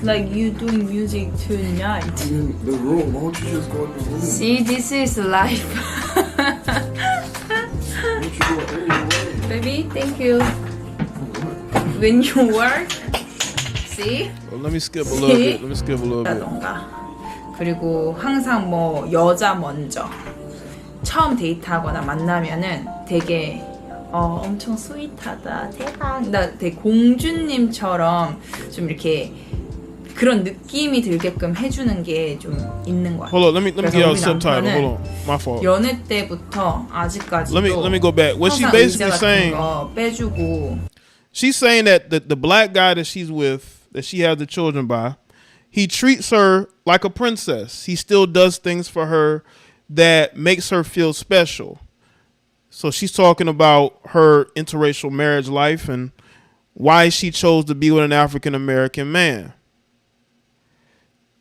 Like you doing music tonight. I'm in the room. Why don't you just go in the room? See, this is life. Why don't you go in your room? Baby, thank you. When you work, see? Well, let me skip a little bit. Let me skip a little bit. 그리고 항상 뭐 여자 먼저 처음 데이트하거나 만나면은 되게 엄청 스윗하다, 대박. 나 되게 공주님처럼 좀 이렇게 그런 느낌이 들게끔 해주는 게 좀 있는 것 같아요. Hold on, let me get out subtitle. Hold on, my fault. 연애 때부터 아직까지도 let me go back. What she basically saying? 빼주고. She's saying that the black guy that she's with, that she has the children by, he treats her like a princess. He still does things for her that makes her feel special. So she's talking about her interracial marriage life and why she chose to be with an African American man.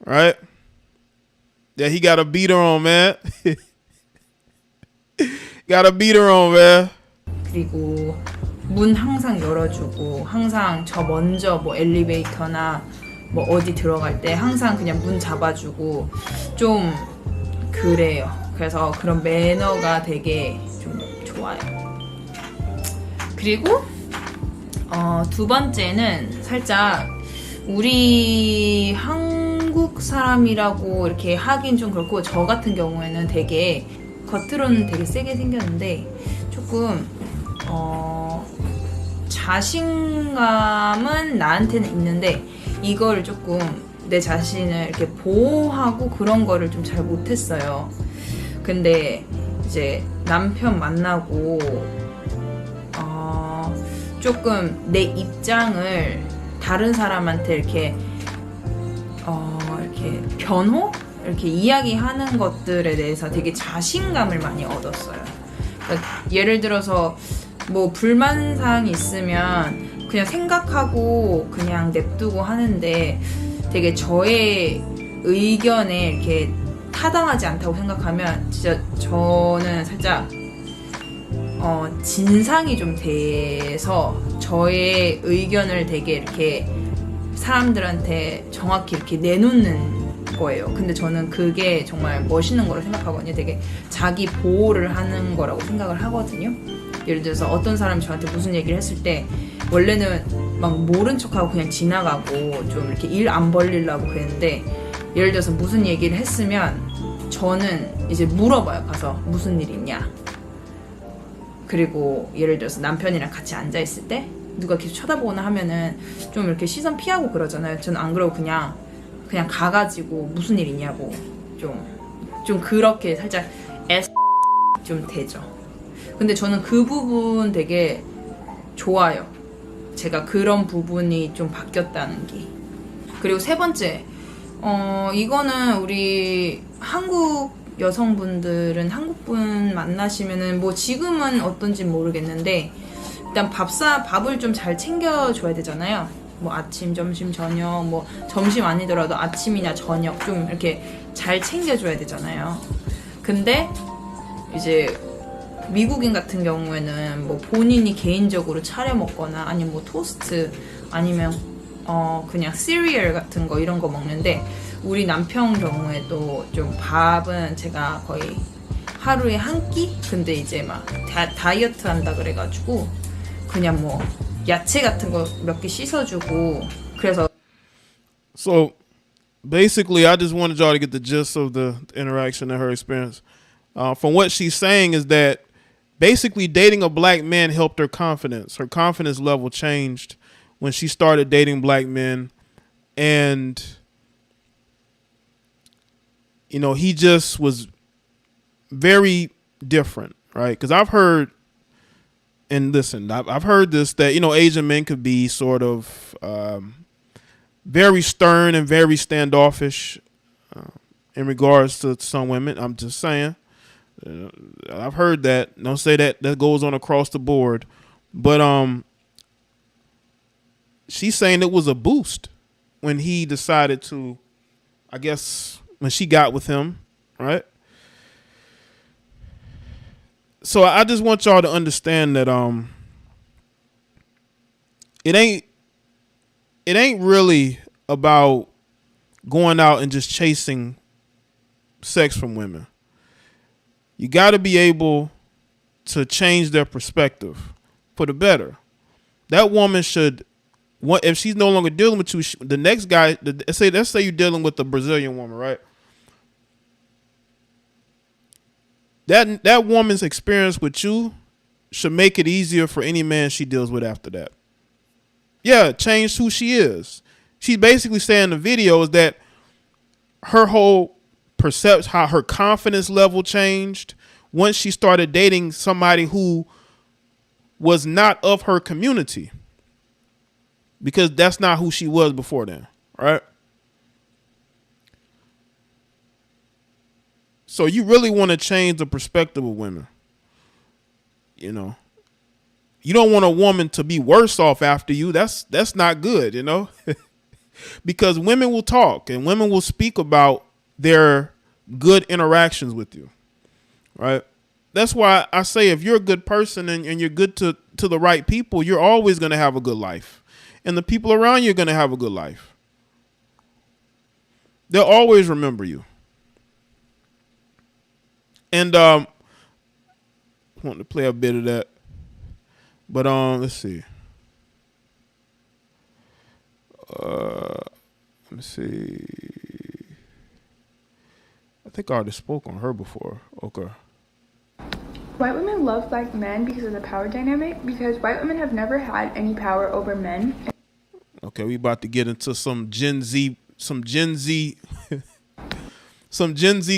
Right? Yeah, he got a beater on, man. got a beater on, man. 그리고 문 항상 열어주고 항상 저 먼저 뭐 엘리베이터나 뭐 어디 들어갈 때 항상 그냥 문 잡아주고 좀 그래요. 그래서 그런 매너가 되게 좀 좋아요. 그리고 두 번째는 살짝 우리 한국 사람이라고 이렇게 하긴 좀 그렇고 저 같은 경우에는 되게 겉으로는 되게 세게 생겼는데 조금 자신감은 나한테는 있는데 이거를 조금 내 자신을 이렇게 보호하고 그런 거를 좀 잘 못했어요. 근데 이제 남편 만나고 조금 내 입장을 다른 사람한테 이렇게 변호? 이렇게 이야기하는 것들에 대해서 되게 자신감을 많이 얻었어요. 그러니까 예를 들어서 뭐 불만사항이 있으면 그냥 생각하고 그냥 냅두고 하는데 되게 저의 의견에 이렇게 타당하지 않다고 생각하면 진짜 저는 살짝 진상이 좀 돼서 저의 의견을 되게 이렇게 사람들한테 정확히 이렇게 내놓는 거예요. 근데 저는 그게 정말 멋있는 거라고 생각하거든요. 되게 자기 보호를 하는 거라고 생각을 하거든요. 예를 들어서 어떤 사람이 저한테 무슨 얘기를 했을 때 원래는 막 모른 척하고 그냥 지나가고 좀 이렇게 일 안 벌리려고 그랬는데 예를 들어서 무슨 얘기를 했으면 저는 이제 물어봐요. 가서 무슨 일 있냐. 그리고 예를 들어서 남편이랑 같이 앉아있을 때 누가 계속 쳐다보거나 하면은 좀 이렇게 시선 피하고 그러잖아요. 저는 안 그러고 그냥 가가지고 무슨 일 있냐고 좀 그렇게 살짝 좀 되죠. 근데 저는 그 부분 되게 좋아요. 제가 그런 부분이 좀 바뀌었다는 게. 그리고 세 번째 이거는 우리 한국 여성분들은 한국분 만나시면은 뭐 지금은 어떤지 모르겠는데 일단 밥을 좀 잘 챙겨줘야 되잖아요. 뭐 아침, 점심, 저녁, 뭐 점심 아니더라도 아침이나 저녁 좀 이렇게 잘 챙겨줘야 되잖아요. 근데 이제 미국인 같은 경우에는 뭐 본인이 개인적으로 차려 먹거나 아니면 뭐 토스트 아니면 그냥 시리얼 같은 거 이런 거 먹는데 우리 남편 경우에도 좀 밥은 제가 거의 하루에 한 끼? 근데 이제 막 다이어트 한다 그래가지고 그냥 뭐 야채 같은 거 몇 개 씻어주고 그래서 So basically, I just wanted y'all to get the gist of the interaction and her experience. From what she's saying is that basically dating a black man helped her confidence. Her confidence level changed when she started dating black men. And, you know, he just was very different, right? Because I've heard, and listen, I've heard this, that, you know, Asian men could be sort of very stern and very standoffish in regards to some women. I'm just saying. I've heard that. Don't say that goes on across the board. But she's saying it was a boost when he decided to, I guess, when she got with him, right? So I just want y'all to understand that it ain't really about going out and just chasing sex from women. You got to be able to change their perspective for the better. That woman should, if she's no longer dealing with you, the next guy, let's say you're dealing with a Brazilian woman, right? That woman's experience with you should make it easier for any man she deals with after that. Yeah, change who she is. She's basically saying in the video is that her whole perception, how her confidence level changed once she started dating somebody who was not of her community, because that's not who she was before then, right? So you really want to change the perspective of women. You know, you don't want a woman to be worse off after you. That's not good, you know, because women will talk and women will speak about their good interactions with you, right? That's why I say if you're a good person and you're good to the right people, you're always going to have a good life. And the people around you are going to have a good life. They'll always remember you. And I want to play a bit of that. But let's see. Let me see. I think I already spoke on her before. Okay. White women love black men because of the power dynamic, because white women have never had any power over men. Okay, we about to get into some Gen Z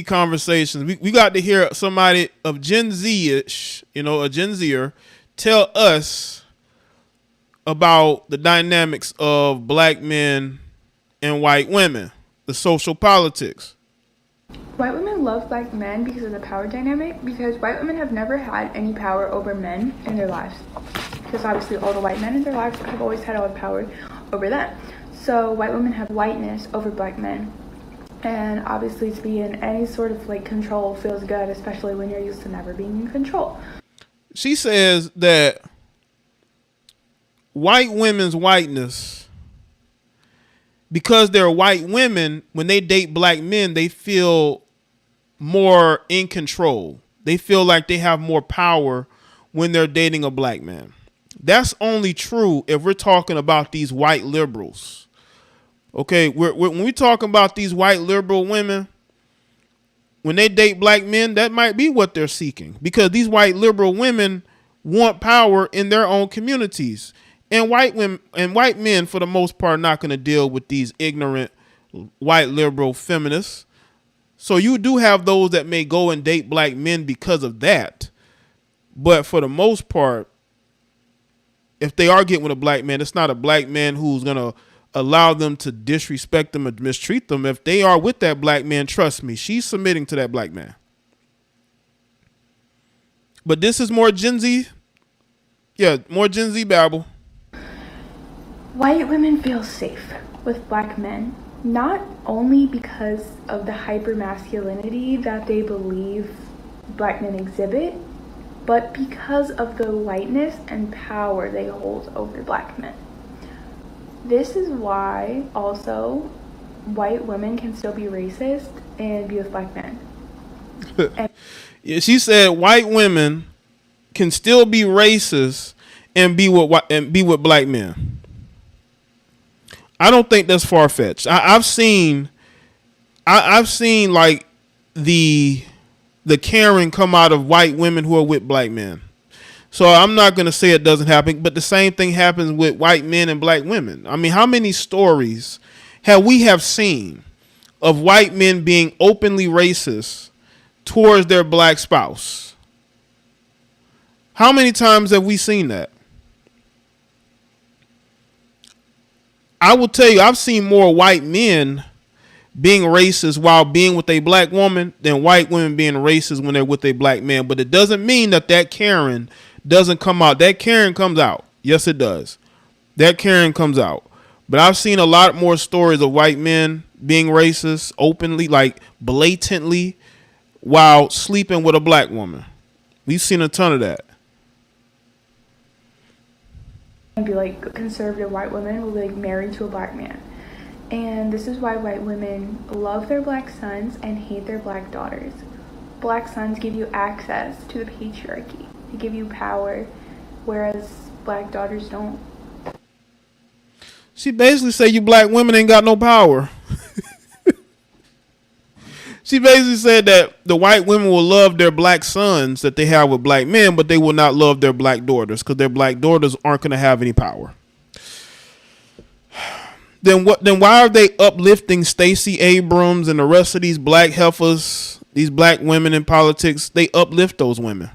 conversations. We got to hear somebody of Gen Z-ish, you know, a Gen Zer, tell us about the dynamics of black men and white women, the social politics. White women love black men because of the power dynamic, because white women have never had any power over men in their lives. Because obviously all the white men in their lives have always had all the power over them. So white women have whiteness over black men. And obviously to be in any sort of like control feels good, especially when you're used to never being in control. She says that white women's whiteness, because they're white women, when they date black men, they feel more in control. They feel like they have more power when they're dating a black man. That's only true if we're talking about these white liberals. Okay, when we talking about these white liberal women, when they date black men, that might be what they're seeking, because these white liberal women want power in their own communities. And white women and white men, for the most part, are not going to deal with these ignorant white liberal feminists. So you do have those that may go and date black men because of that. But for the most part, if they are getting with a black man, it's not a black man who's going to allow them to disrespect them or mistreat them. If they are with that black man, trust me, she's submitting to that black man. But this is more Gen Z. Yeah, more Gen Z babble. White women feel safe with black men, not only because of the hypermasculinity that they believe black men exhibit, but because of the whiteness and power they hold over black men. This is why also white women can still be racist and be with black men. Yeah, she said white women can still be racist and be with black men. I don't think that's far fetched. I've seen like the Karen come out of white women who are with black men. So I'm not going to say it doesn't happen, but the same thing happens with white men and black women. I mean, how many stories have we seen of white men being openly racist towards their black spouse? How many times have we seen that? I will tell you, I've seen more white men being racist while being with a black woman than white women being racist when they're with a black man. But it doesn't mean that Karen doesn't come out. That Karen comes out. Yes, it does. That Karen comes out. But I've seen a lot more stories of white men being racist openly, like blatantly, while sleeping with a black woman. We've seen a ton of that. And be like conservative white women will be like married to a black man. And this is why white women love their black sons and hate their black daughters. Black sons give you access to the patriarchy. They give you power, whereas black daughters don't. She basically said you black women ain't got no power. She basically said that the white women will love their black sons that they have with black men, but they will not love their black daughters because their black daughters aren't going to have any power. Then why are they uplifting Stacey Abrams and the rest of these black heifers, these black women in politics? They uplift those women.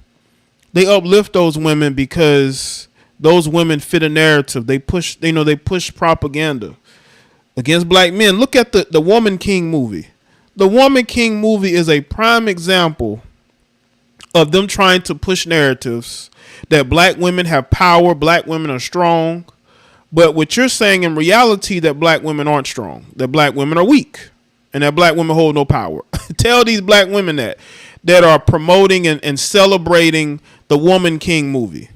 They uplift those women because those women fit a narrative. They push propaganda against black men. Look at the Woman King movie. The Woman King movie is a prime example of them trying to push narratives that black women have power, black women are strong. But what you're saying in reality, that black women aren't strong, that black women are weak, and that black women hold no power. Tell these black women that are promoting and celebrating the Woman King movie.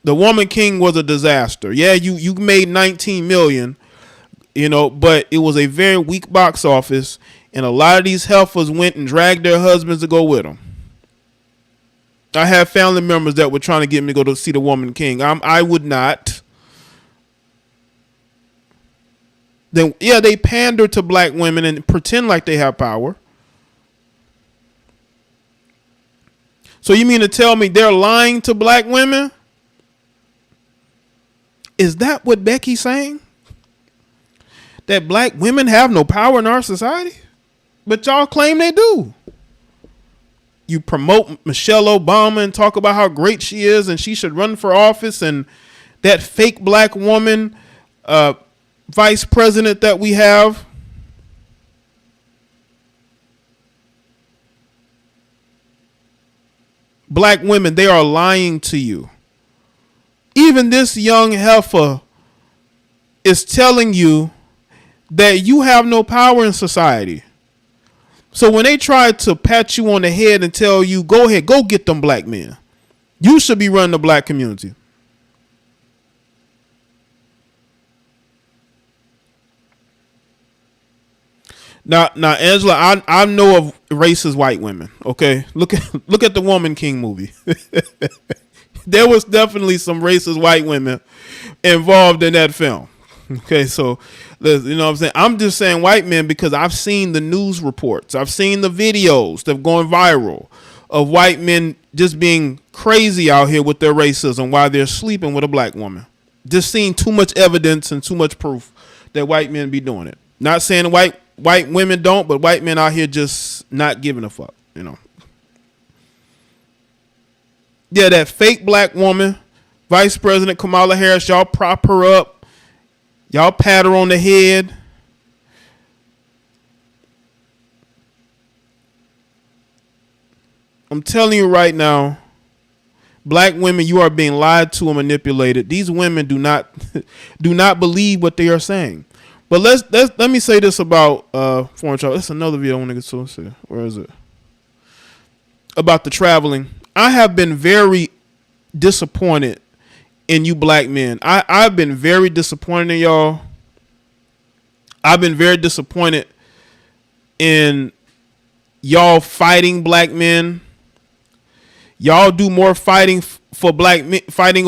The Woman King was a disaster. Yeah, you made 19 million, but it was a very weak box office, and a lot of these heifers went and dragged their husbands to go with them. I have family members that were trying to get me to go to see the Woman King. I would not. Then they pander to black women and pretend like they have power. So you mean to tell me they're lying to black women? Is that what Becky's saying? That black women have no power in our society? But y'all claim they do. You promote Michelle Obama and talk about how great she is and she should run for office, and that fake black woman vice president that we have. Black women, they are lying to you. Even this young heifer is telling you that you have no power in society. So when they try to pat you on the head and tell you, go ahead, go get them black men, you should be running the black community. Now, Angela, I know of racist white women. Okay, look at the Woman King movie. There was definitely some racist white women involved in that film. Okay, so you know what I'm saying? I'm just saying white men because I've seen the news reports. I've seen the videos that have gone viral of white men just being crazy out here with their racism while they're sleeping with a black woman. Just seeing too much evidence and too much proof that white men be doing it. Not saying white women don't, but white men out here just not giving a fuck, Yeah, that fake black woman, Vice President Kamala Harris, y'all prop her up Y'all pat her on the head. I'm telling you right now, black women, you are being lied to and manipulated. These women do not believe what they are saying. But let me say this about foreign travel. That's another video I want to get to. Let's see. Where is it? About the traveling. I have been very disappointed in you black men. I've been very disappointed in y'all. I've been very disappointed in y'all fighting black men. Y'all do more fighting for black men, fighting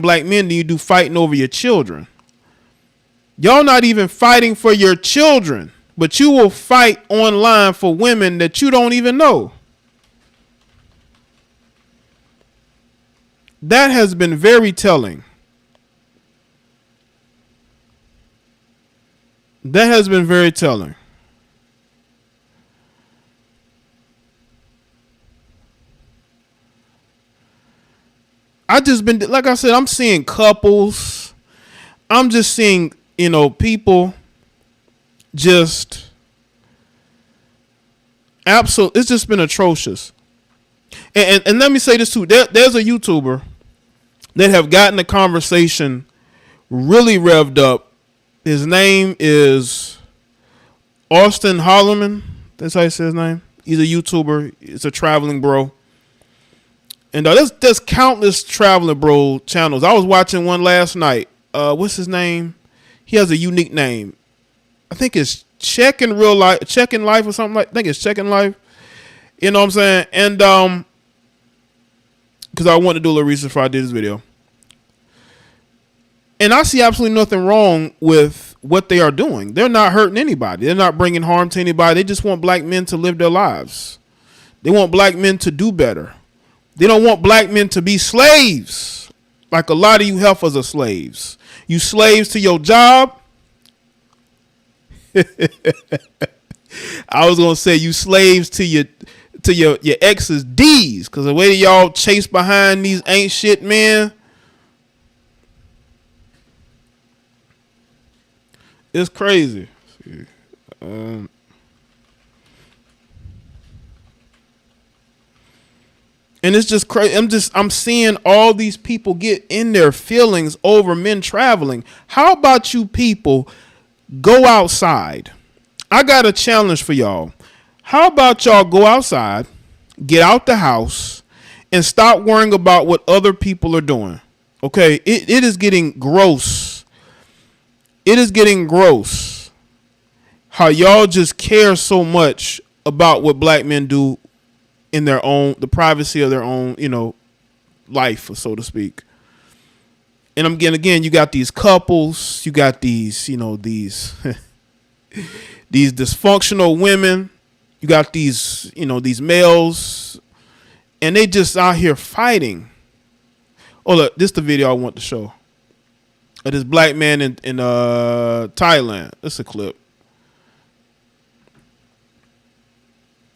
black men than you do fighting over your children. Y'all not even fighting for your children, but you will fight online for women that you don't even know. That has been very telling. That has been very telling. I just been, like I said, I'm seeing couples. I'm just seeing, people just absolutely, it's just been atrocious. And let me say this too. There's a YouTuber that have gotten the conversation really revved up. His name is Austin Holloman. That's how you say his name. He's a YouTuber. He's a traveling bro. And there's countless traveling bro channels. I was watching one last night. What's his name? He has a unique name. I think it's Checking Life or something like. I think it's Checking Life. You know what I'm saying? And because I wanted to do a little research before I did this video. And I see absolutely nothing wrong with what they are doing. They're not hurting anybody. They're not bringing harm to anybody. They just want black men to live their lives. They want black men to do better. They don't want black men to be slaves. Like a lot of you heifers are slaves. You slaves to your job. I was going to say you slaves to your ex's D's. Because the way y'all chase behind these ain't shit men. It's crazy. And it's just crazy. I'm seeing all these people get in their feelings over men traveling. How about you people go outside? I got a challenge for y'all. How about y'all go outside, get out the house, and stop worrying about what other people are doing? Okay, it is getting gross. It is getting gross how y'all just care so much about what black men do in the privacy of their own, life, so to speak. And again, you got these couples, you got these, these dysfunctional women, you got these, these males, and they just out here fighting. Oh, look, this is the video I want to show. Of this black man in Thailand. This is a clip.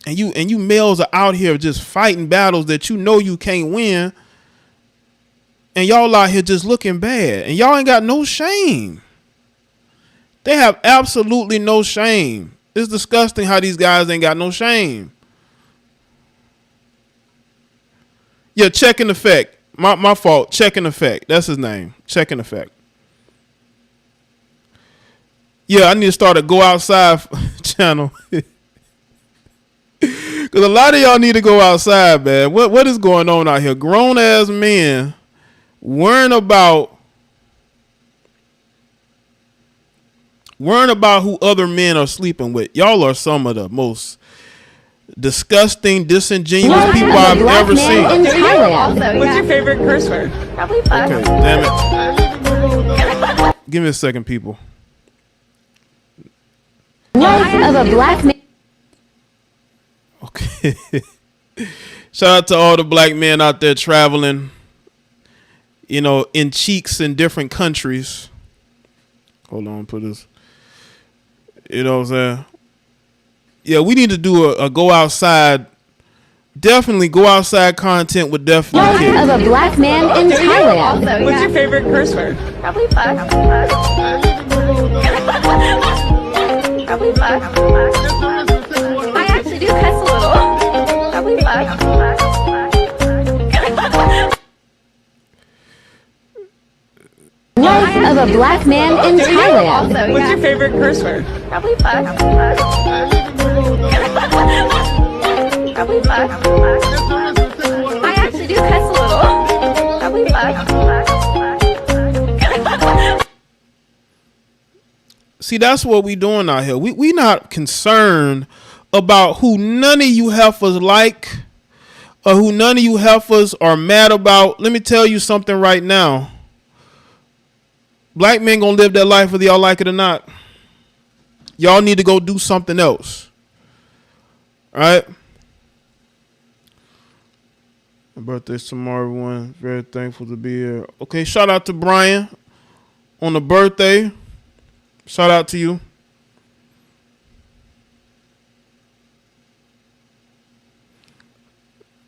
And you males are out here just fighting battles that you can't win. And y'all out here just looking bad. And y'all ain't got no shame. They have absolutely no shame. It's disgusting how these guys ain't got no shame. Yeah, Checking Effect. My fault. Checking Effect. That's his name. Checking Effect. Yeah, I need to start a Go Outside channel. Because a lot of y'all need to go outside, man. What is going on out here? Grown-ass men worrying about who other men are sleeping with. Y'all are some of the most disgusting, disingenuous people I've ever seen. What's your favorite curse word? Probably fuck. Okay, damn it. Give me a second, people. Wife of a black man. Okay. Shout out to all the black men out there traveling, in cheeks in different countries. Hold on, put this. You know what I'm saying? Yeah, we need to do a go outside. Definitely go outside content with definitely Wife of a black man in Thailand. What's your favorite curse word? Probably fuck. Probably fuck. I actually do cuss a little. Probably fuck. Life of a black man in Thailand. Also, What's your favorite curse word? Probably fuck. Probably fuck. I actually do cuss a little. Probably fuck. See, that's what we doing out here. We not concerned about who none of you heifers like or who none of you heifers are mad about. Let me tell you something right now. Black men gonna live their life whether y'all like it or not. Y'all need to go do something else. All right? My birthday's tomorrow, everyone. Very thankful to be here. Okay, shout out to Brian on the birthday. Shout out to you.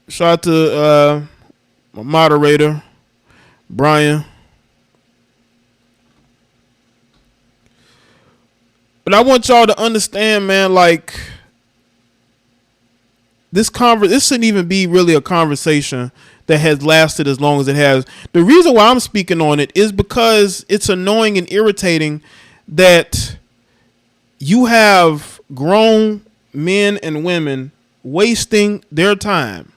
Shout out to my moderator, Brian. But I want y'all to understand, man, like this shouldn't even be really a conversation that has lasted as long as it has. The reason why I'm speaking on it is because it's annoying and irritating that you have grown men and women wasting their time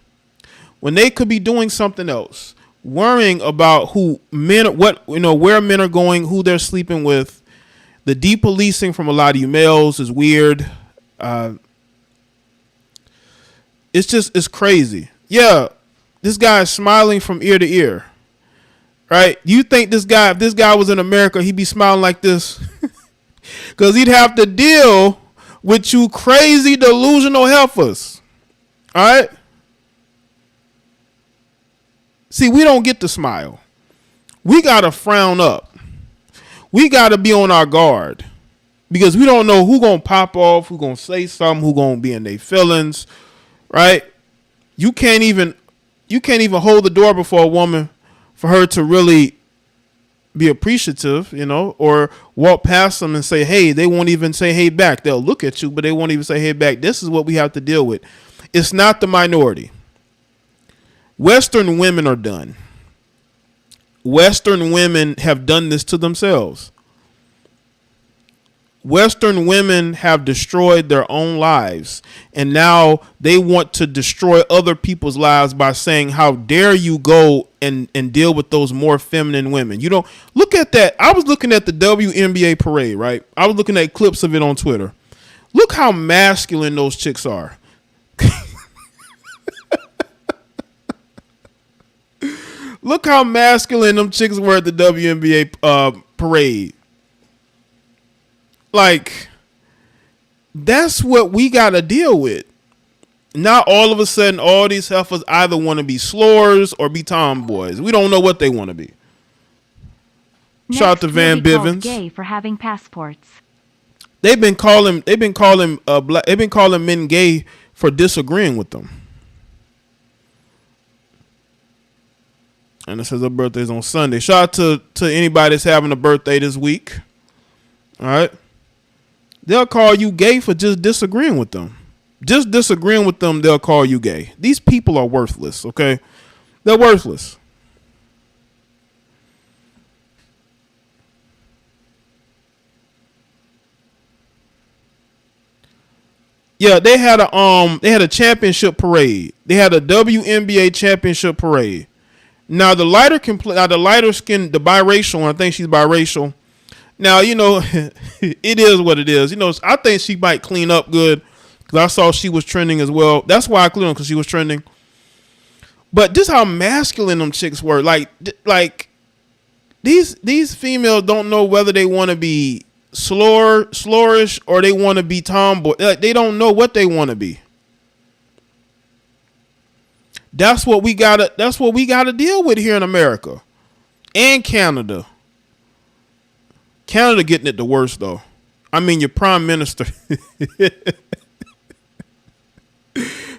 when they could be doing something else, worrying about where men are going, who they're sleeping with. The depolicing from a lot of you males is weird. It's crazy. Yeah, this guy is smiling from ear to ear. Right? You think if this guy was in America, he'd be smiling like this? Because he'd have to deal with you crazy, delusional heifers. All right? See, we don't get to smile. We got to frown up. We got to be on our guard. Because we don't know who going to pop off, who going to say something, who going to be in their feelings. Right? You can't even hold the door before a woman for her to really be appreciative, or walk past them and say, hey. They won't even say hey back. They'll look at you, but they won't even say hey back. This is what we have to deal with. It's not the minority. Western women are done. Western women have done this to themselves. Western women have destroyed their own lives, and now they want to destroy other people's lives by saying, how dare you go and deal with those more feminine women. You don't look at that. I was looking at the WNBA parade, right? I was looking at clips of it on Twitter. Look how masculine those chicks are. Look how masculine them chicks were at the WNBA parade. Like, that's what we got to deal with. Now, all of a sudden, all these heifers either want to be slores or be tomboys. We don't know what they want to be. Shout out to Van Bivens. Gay for having passports. They've been calling men gay for disagreeing with them. And it says her birthday's on Sunday. Shout out to anybody that's having a birthday this week. All right. They'll call you gay for just disagreeing with them. Just disagreeing with them, they'll call you gay. These people are worthless, okay? They're worthless. Yeah, they had a championship parade. They had a WNBA championship parade. Now the lighter skin, the biracial, I think she's biracial. Now, it is what it is. I think she might clean up good because I saw she was trending as well. That's why I cleaned up, because she was trending. But just how masculine them chicks were. Like these females don't know whether they want to be slorish or they want to be tomboy. Like, they don't know what they want to be. That's what we gotta deal with here in America and Canada. Canada getting it the worst though. I mean, your prime minister,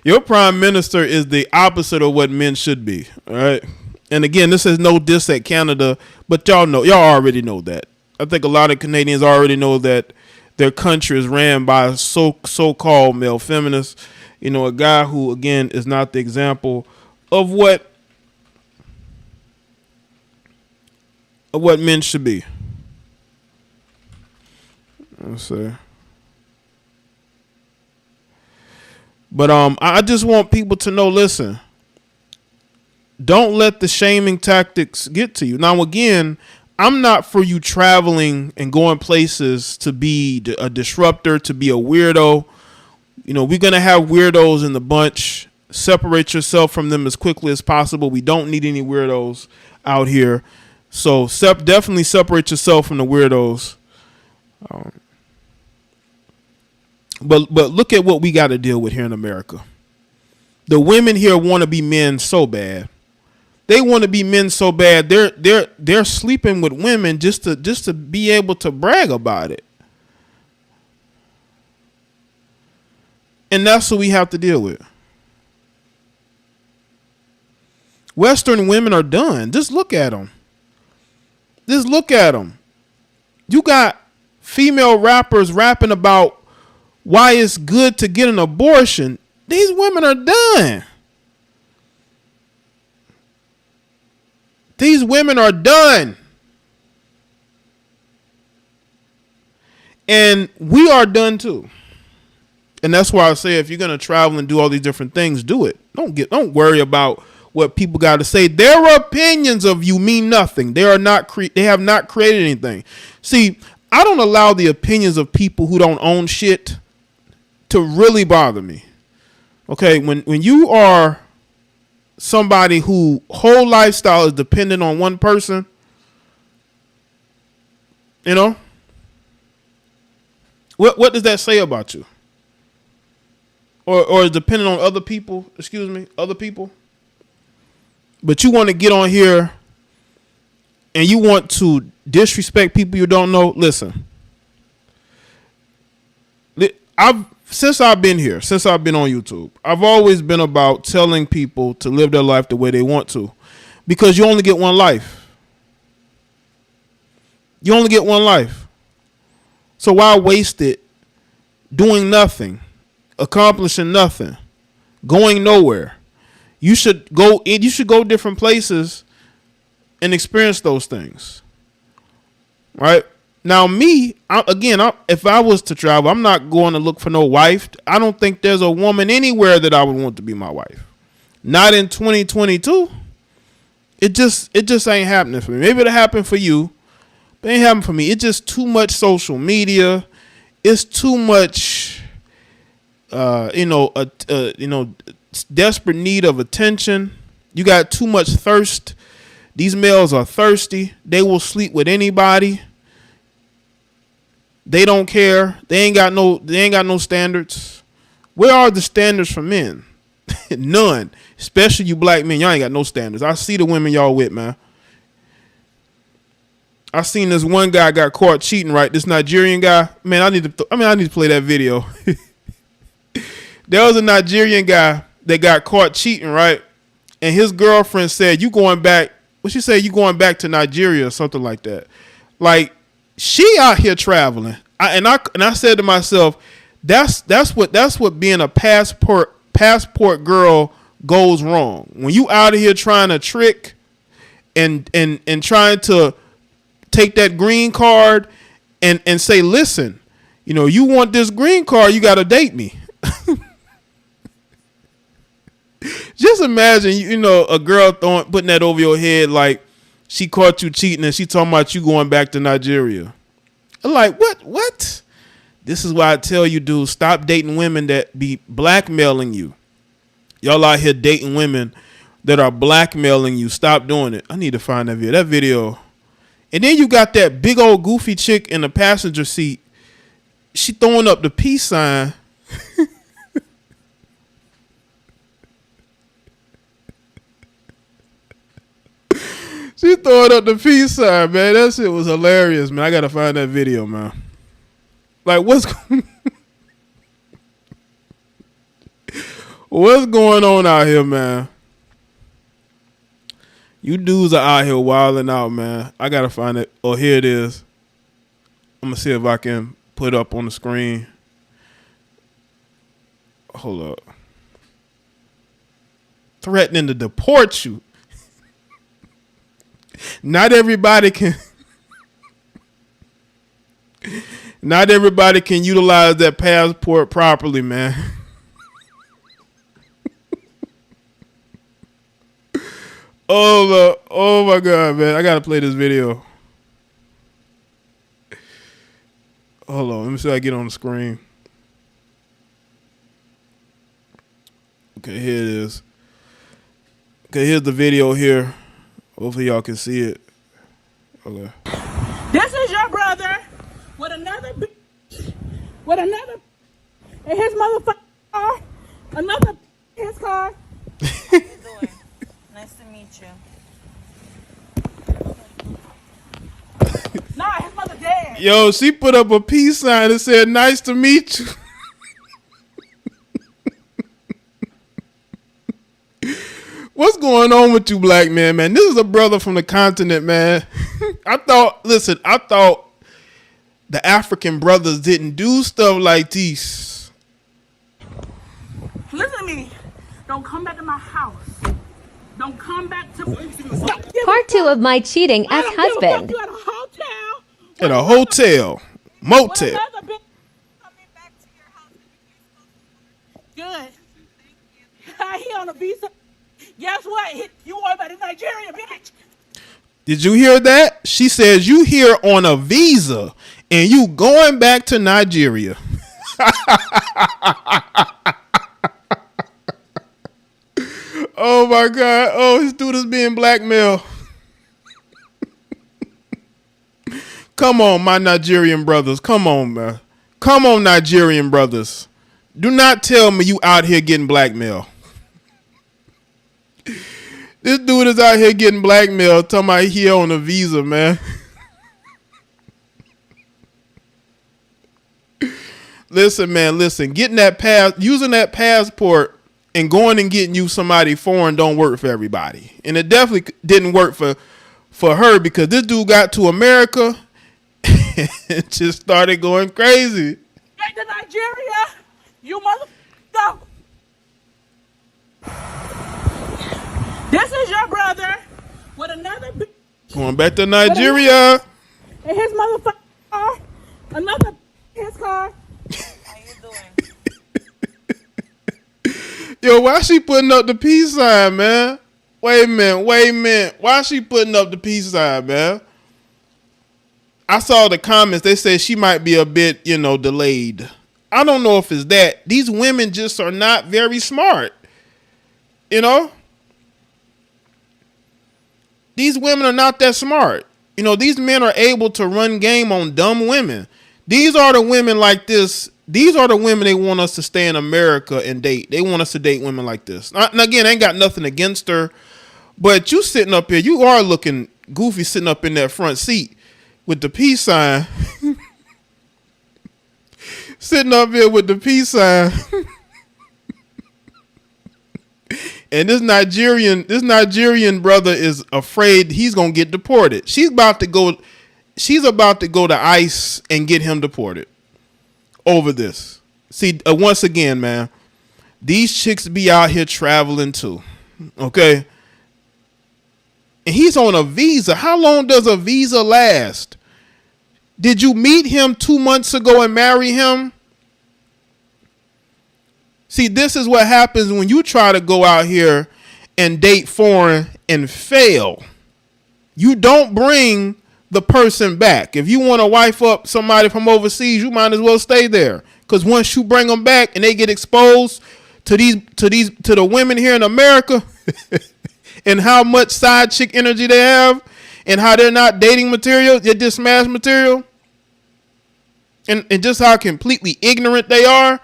your prime minister is the opposite of what men should be. All right. And again, this is no diss at Canada, but y'all already know that. I think a lot of Canadians already know that their country is ran by so-called male feminists. You know, a guy who, again, is not the example of what men should be. Let's see. But I just want people to know, listen, don't let the shaming tactics get to you. Now, again, I'm not for you traveling and going places to be a disruptor, to be a weirdo. You know, we're going to have weirdos in the bunch. Separate yourself from them as quickly as possible. We don't need any weirdos out here. So definitely separate yourself from the weirdos. But look at what we got to deal with here in America. The women here want to be men so bad. They want to be men so bad. They're sleeping with women just to be able to brag about it. And that's what we have to deal with. Western women are done. Just look at them. Just look at them. You got female rappers rapping about why it's good to get an abortion. These women are done. These women are done. And we are done too. And that's why I say if you're going to travel and do all these different things, do it. Don't worry about what people got to say. Their opinions of you mean nothing. They have not created anything. See, I don't allow the opinions of people who don't own shit to really bother me. Okay, when you are somebody who whole lifestyle is dependent on one person, you know, what does that say about you? Or is dependent on other people, other people. But you want to get on here and you want to disrespect people you don't know. Listen, since I've been here, since I've been on YouTube, I've always been about telling people to live their life the way they want to, because you only get one life. You only get one life. So why waste it doing nothing, accomplishing nothing, going nowhere? You should go different places and experience those things. Right? Now, if I was to travel, I'm not going to look for no wife. I don't think there's a woman anywhere that I would want to be my wife. Not in 2022. It just ain't happening for me. Maybe it'll happen for you, but it ain't happening for me. It's just too much social media. It's too much, desperate need of attention. You got too much thirst. These males are thirsty. They will sleep with anybody. They don't care. They ain't got no standards. Where are the standards for men? None. Especially you black men. Y'all ain't got no standards. I see the women y'all with, man. I seen this one guy got caught cheating, right? This Nigerian guy. Man, I need to play that video. There was a Nigerian guy that got caught cheating, right? And his girlfriend said, "You going back?" What she said? "You going back to Nigeria?" or something like that. Like, she out here traveling. I said to myself, that's what being a passport girl goes wrong. When you out of here trying to trick and trying to take that green card and say, listen, you want this green card, you got to date me. Just imagine, a girl putting that over your head, like she caught you cheating and she talking about you going back to Nigeria. I'm like, what? This is why I tell you, dude, stop dating women that be blackmailing you. Y'all out here dating women that are blackmailing you. Stop doing it. I need to find that video. That video. And then you got that big old goofy chick in the passenger seat. She throwing up the peace sign. She throwing up the peace sign, man. That shit was hilarious, man. I gotta find that video, man. Like, what's going on out here, man? You dudes are out here wilding out, man. I gotta find it. Oh, here it is. I'm gonna see if I can put up on the screen. Hold up. Threatening to deport you. Not everybody can utilize that passport properly, man. Oh my God, man. I gotta play this video. Hold on, let me see if I get on the screen. Okay, here it is. Okay, here's the video here. Hopefully y'all can see it. Okay. This is your brother with another in his motherfucking car. Another in his car. How you doing? Nice to meet you. Nah, his mother dead. Yo, she put up a peace sign that said, "Nice to meet you." What's going on with you, black man, man? This is a brother from the continent, man. I thought the African brothers didn't do stuff like this. Listen to me. Don't come back to my house. Don't come back to Part 2 of my cheating ex-husband. You at a hotel. At a hotel. Motel. Good. He on a visa. Guess what? You are back to Nigeria, bitch. Did you hear that? She says you here on a visa and you going back to Nigeria. Oh my God. Oh, this dude is being blackmailed. Come on, my Nigerian brothers. Come on, man. Come on, Nigerian brothers. Do not tell me you out here getting blackmailed. This dude is out here getting blackmailed, talking about he on a visa, man. Listen, man, listen. Getting that using that passport and going and getting you somebody foreign don't work for everybody. And it definitely didn't work for her because this dude got to America and just started going crazy. Back to Nigeria, you motherfucker. This is your brother with another going back to Nigeria. In his motherfucking car. Another in his car. How you doing? Yo, why she putting up the peace sign, man? Wait a minute. Why she putting up the peace sign, man? I saw the comments. They said she might be a bit, delayed. I don't know if it's that. These women just are not very smart. These women are not that smart. These men are able to run game on dumb women. These are the women like this. These are the women they want us to stay in America and date. They want us to date women like this. And again, I ain't got nothing against her. But you sitting up here, you are looking goofy sitting up in that front seat with the peace sign. Sitting up here with the peace sign. And this Nigerian brother is afraid he's gonna get deported. She's about to go to ICE and get him deported over this. See, once again, man, these chicks be out here traveling too. Okay. And he's on a visa. How long does a visa last? Did you meet him 2 months ago and marry him? See, this is what happens when you try to go out here and date foreign and fail. You don't bring the person back. If you want to wife up somebody from overseas, you might as well stay there. Because once you bring them back and they get exposed to the women here in America and how much side chick energy they have and how they're not dating material, they're just smash material, and just how completely ignorant they are.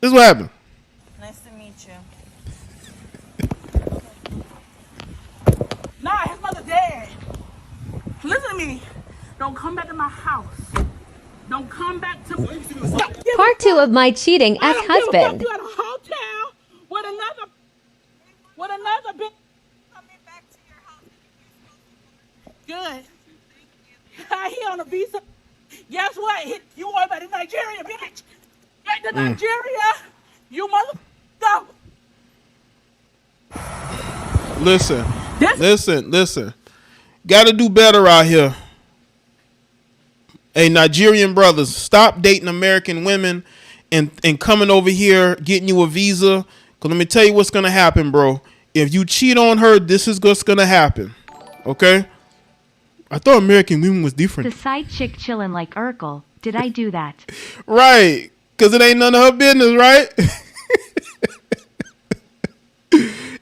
This is what happened. Nice to meet you. Nah, his mother dead. Listen to me. Don't come back to my house. Don't come back to Part 2 of my cheating ex-husband. You at a hotel with another bitch coming back to your house. Good. He on a visa. Guess what? You worry about in Nigeria, bitch. Get to Nigeria, you motherfucker. Listen. Gotta do better out here. Hey, Nigerian brothers, stop dating American women and coming over here, getting you a visa. Because let me tell you what's going to happen, bro. If you cheat on her, this is what's going to happen. Okay? I thought American women was different. The side chick chillin' like Urkel. Did I do that? Right. Because it ain't none of her business, right?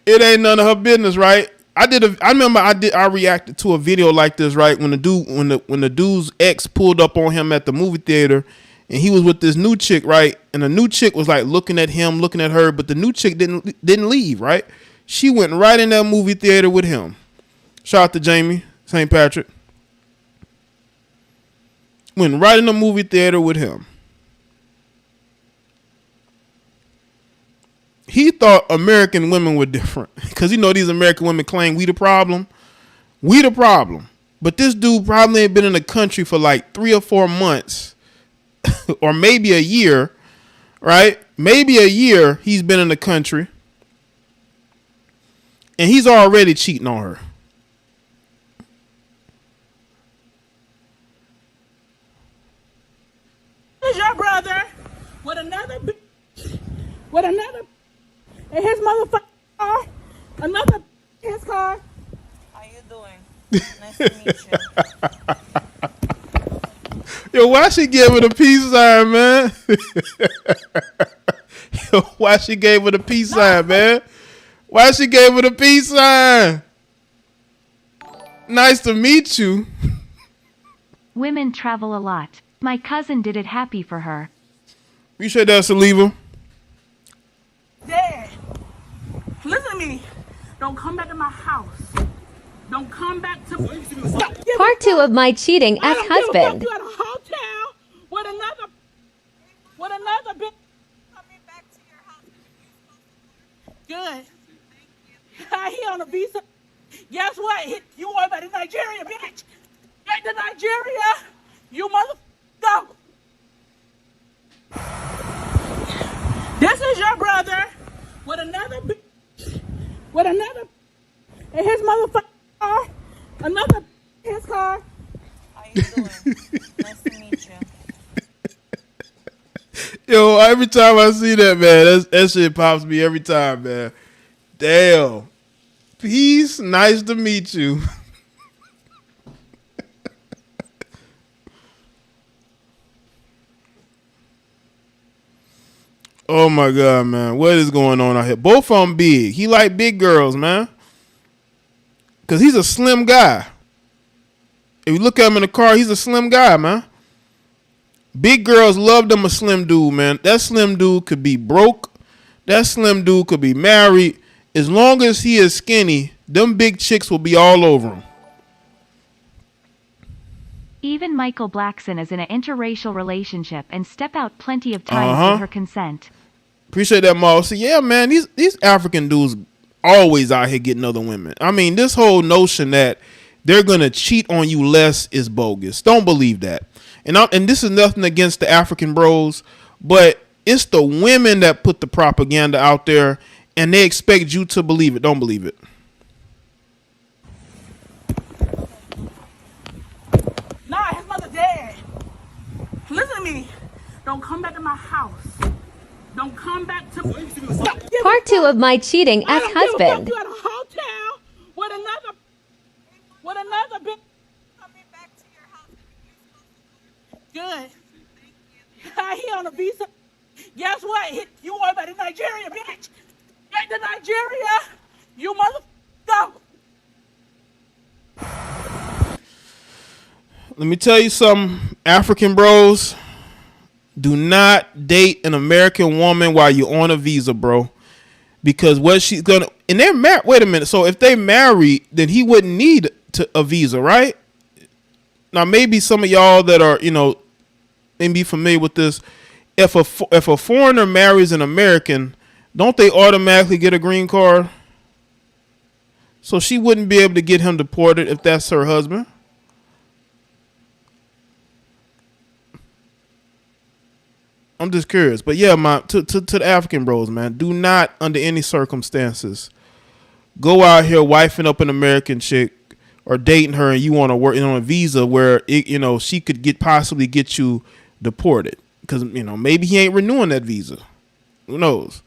It ain't none of her business, right? I reacted to a video like this, right? When the dude's ex pulled up on him at the movie theater and he was with this new chick, right? And the new chick was like looking at him, looking at her, but the new chick didn't leave, right? She went right in that movie theater with him. Shout out to Jamie St. Patrick. Went right in the movie theater with him. He thought American women were different because these American women claim we the problem. We the problem. But this dude probably ain't been in the country for like 3 or 4 months or maybe a year, right? Maybe a year he's been in the country and he's already cheating on her. Is your brother with another in his motherfucking car, another his car. How you doing? Nice to meet you. Yo, why she gave her the peace sign, man? Yo, why she gave her the peace sign, man? Why she gave her the peace sign? Nice to meet you. Women travel a lot. My cousin did it happy for her. Appreciate that, Saliva. Dad, listen to me. Don't come back to my house. Don't come back to Part 2 of my cheating ex-husband. You at a hotel with another bitch coming back to your house. Good. He on a visa. Guess what? You worry about in Nigeria, bitch. Get to Nigeria, you motherfucker. This is your brother with another bitch. In his motherfucking car, another his car. How you doing? Nice to meet you. Yo, every time I see that, man, that shit pops me every time, man. Damn. Peace. Nice to meet you. Oh my God, man. What is going on out here? Both of them big. He like big girls, man. Because he's a slim guy. If you look at him in the car, he's a slim guy, man. Big girls love them a slim dude, man. That slim dude could be broke. That slim dude could be married. As long as he is skinny, them big chicks will be all over him. Even Michael Blackson is in an interracial relationship and step out plenty of times with her consent. Appreciate that, Maul. So yeah, man, these African dudes always out here getting other women. I mean, this whole notion that they're gonna cheat on you less is bogus. Don't believe that. And this is nothing against the African bros, but it's the women that put the propaganda out there, and they expect you to believe it. Don't believe it. Nah, his mother dead. Listen to me. Don't come back to my house. Don't come back to Part 2 of my cheating ex-husband. You at a hotel with another bitch coming back to your house. Good. He on a visa. Guess what? You worry about in Nigeria, bitch. Get to Nigeria, you motherfucker. Let me tell you something, African bros. Do not date an American woman while you're on a visa, bro. Because what she's gonna, and they're married. Wait a minute. So if they married, then he wouldn't need a visa, right? Now maybe some of y'all that are, maybe familiar with this. If a foreigner marries an American, don't they automatically get a green card? So she wouldn't be able to get him deported if that's her husband. I'm just curious. But yeah, to the African bros, man, do not under any circumstances go out here wifing up an American chick or dating her, and you want to work on a visa where she could possibly get you deported because maybe he ain't renewing that visa. Who knows?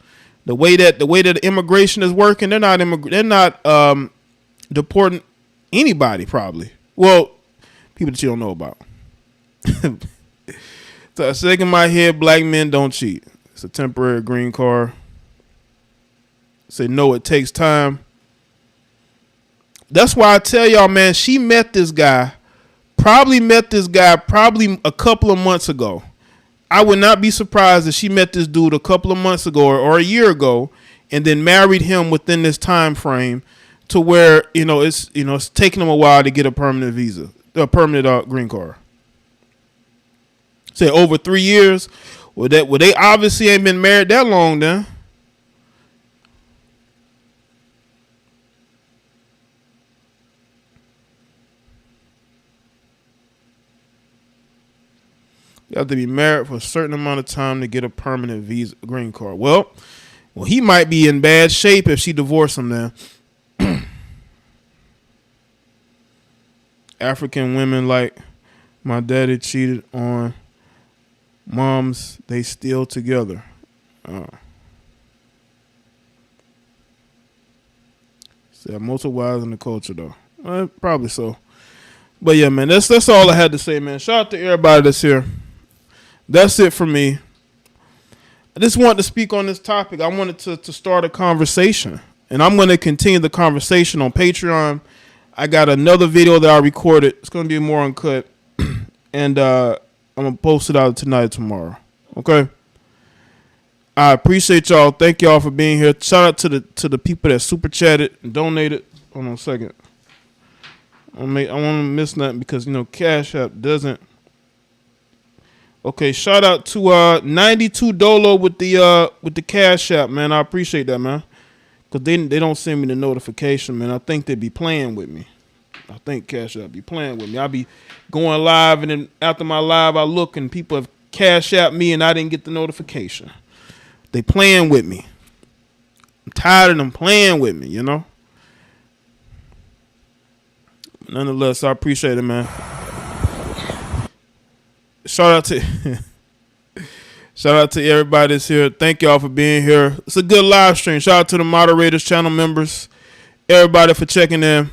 The way that the immigration is working, they're not deporting anybody probably. Well, people that you don't know about. So I shaking my head. Black men don't cheat. It's a temporary green card. Say no, it takes time. That's why I tell y'all, man. She met this guy probably a couple of months ago. I would not be surprised if she met this dude a couple of months ago or a year ago, and then married him within this time frame, to where it's taking him a while to get a permanent visa, a permanent green card. Say over 3 years. Well, they obviously ain't been married that long then. You have to be married for a certain amount of time to get a permanent visa, green card. Well, he might be in bad shape if she divorced him then. African women like my daddy cheated on moms, they still together. So multiple wives in the culture though. Probably so. But yeah, man, that's all I had to say, man. Shout out to everybody that's here. That's it for me. I just wanted to speak on this topic. I wanted to start a conversation, and I'm going to continue the conversation on Patreon. I got another video that I recorded. It's going to be more uncut, and I'm going to post it out tonight or tomorrow. Okay? I appreciate y'all. Thank y'all for being here. Shout out to the people that super chatted and donated. Hold on a second. I want to miss nothing because Cash App doesn't. Okay, shout out to 92 Dolo with the Cash App, man. I appreciate that, man. Cause they don't send me the notification, man. I think they be playing with me. I think Cash App be playing with me. I be going live, and then after my live, I look and people have Cash App me, and I didn't get the notification. They playing with me. I'm tired of them playing with me, Nonetheless, I appreciate it, man. Shout out to everybody that's here. Thank y'all for being here. It's a good live stream. Shout out to the moderators, channel members, everybody for checking in.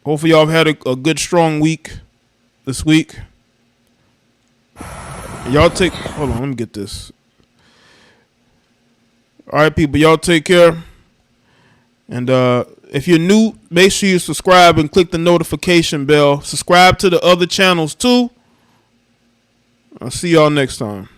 Hopefully y'all have had a good, strong week this week. Y'all hold on, let me get this. All right, people, y'all take care. And if you're new, make sure you subscribe and click the notification bell. Subscribe to the other channels too. I'll see y'all next time.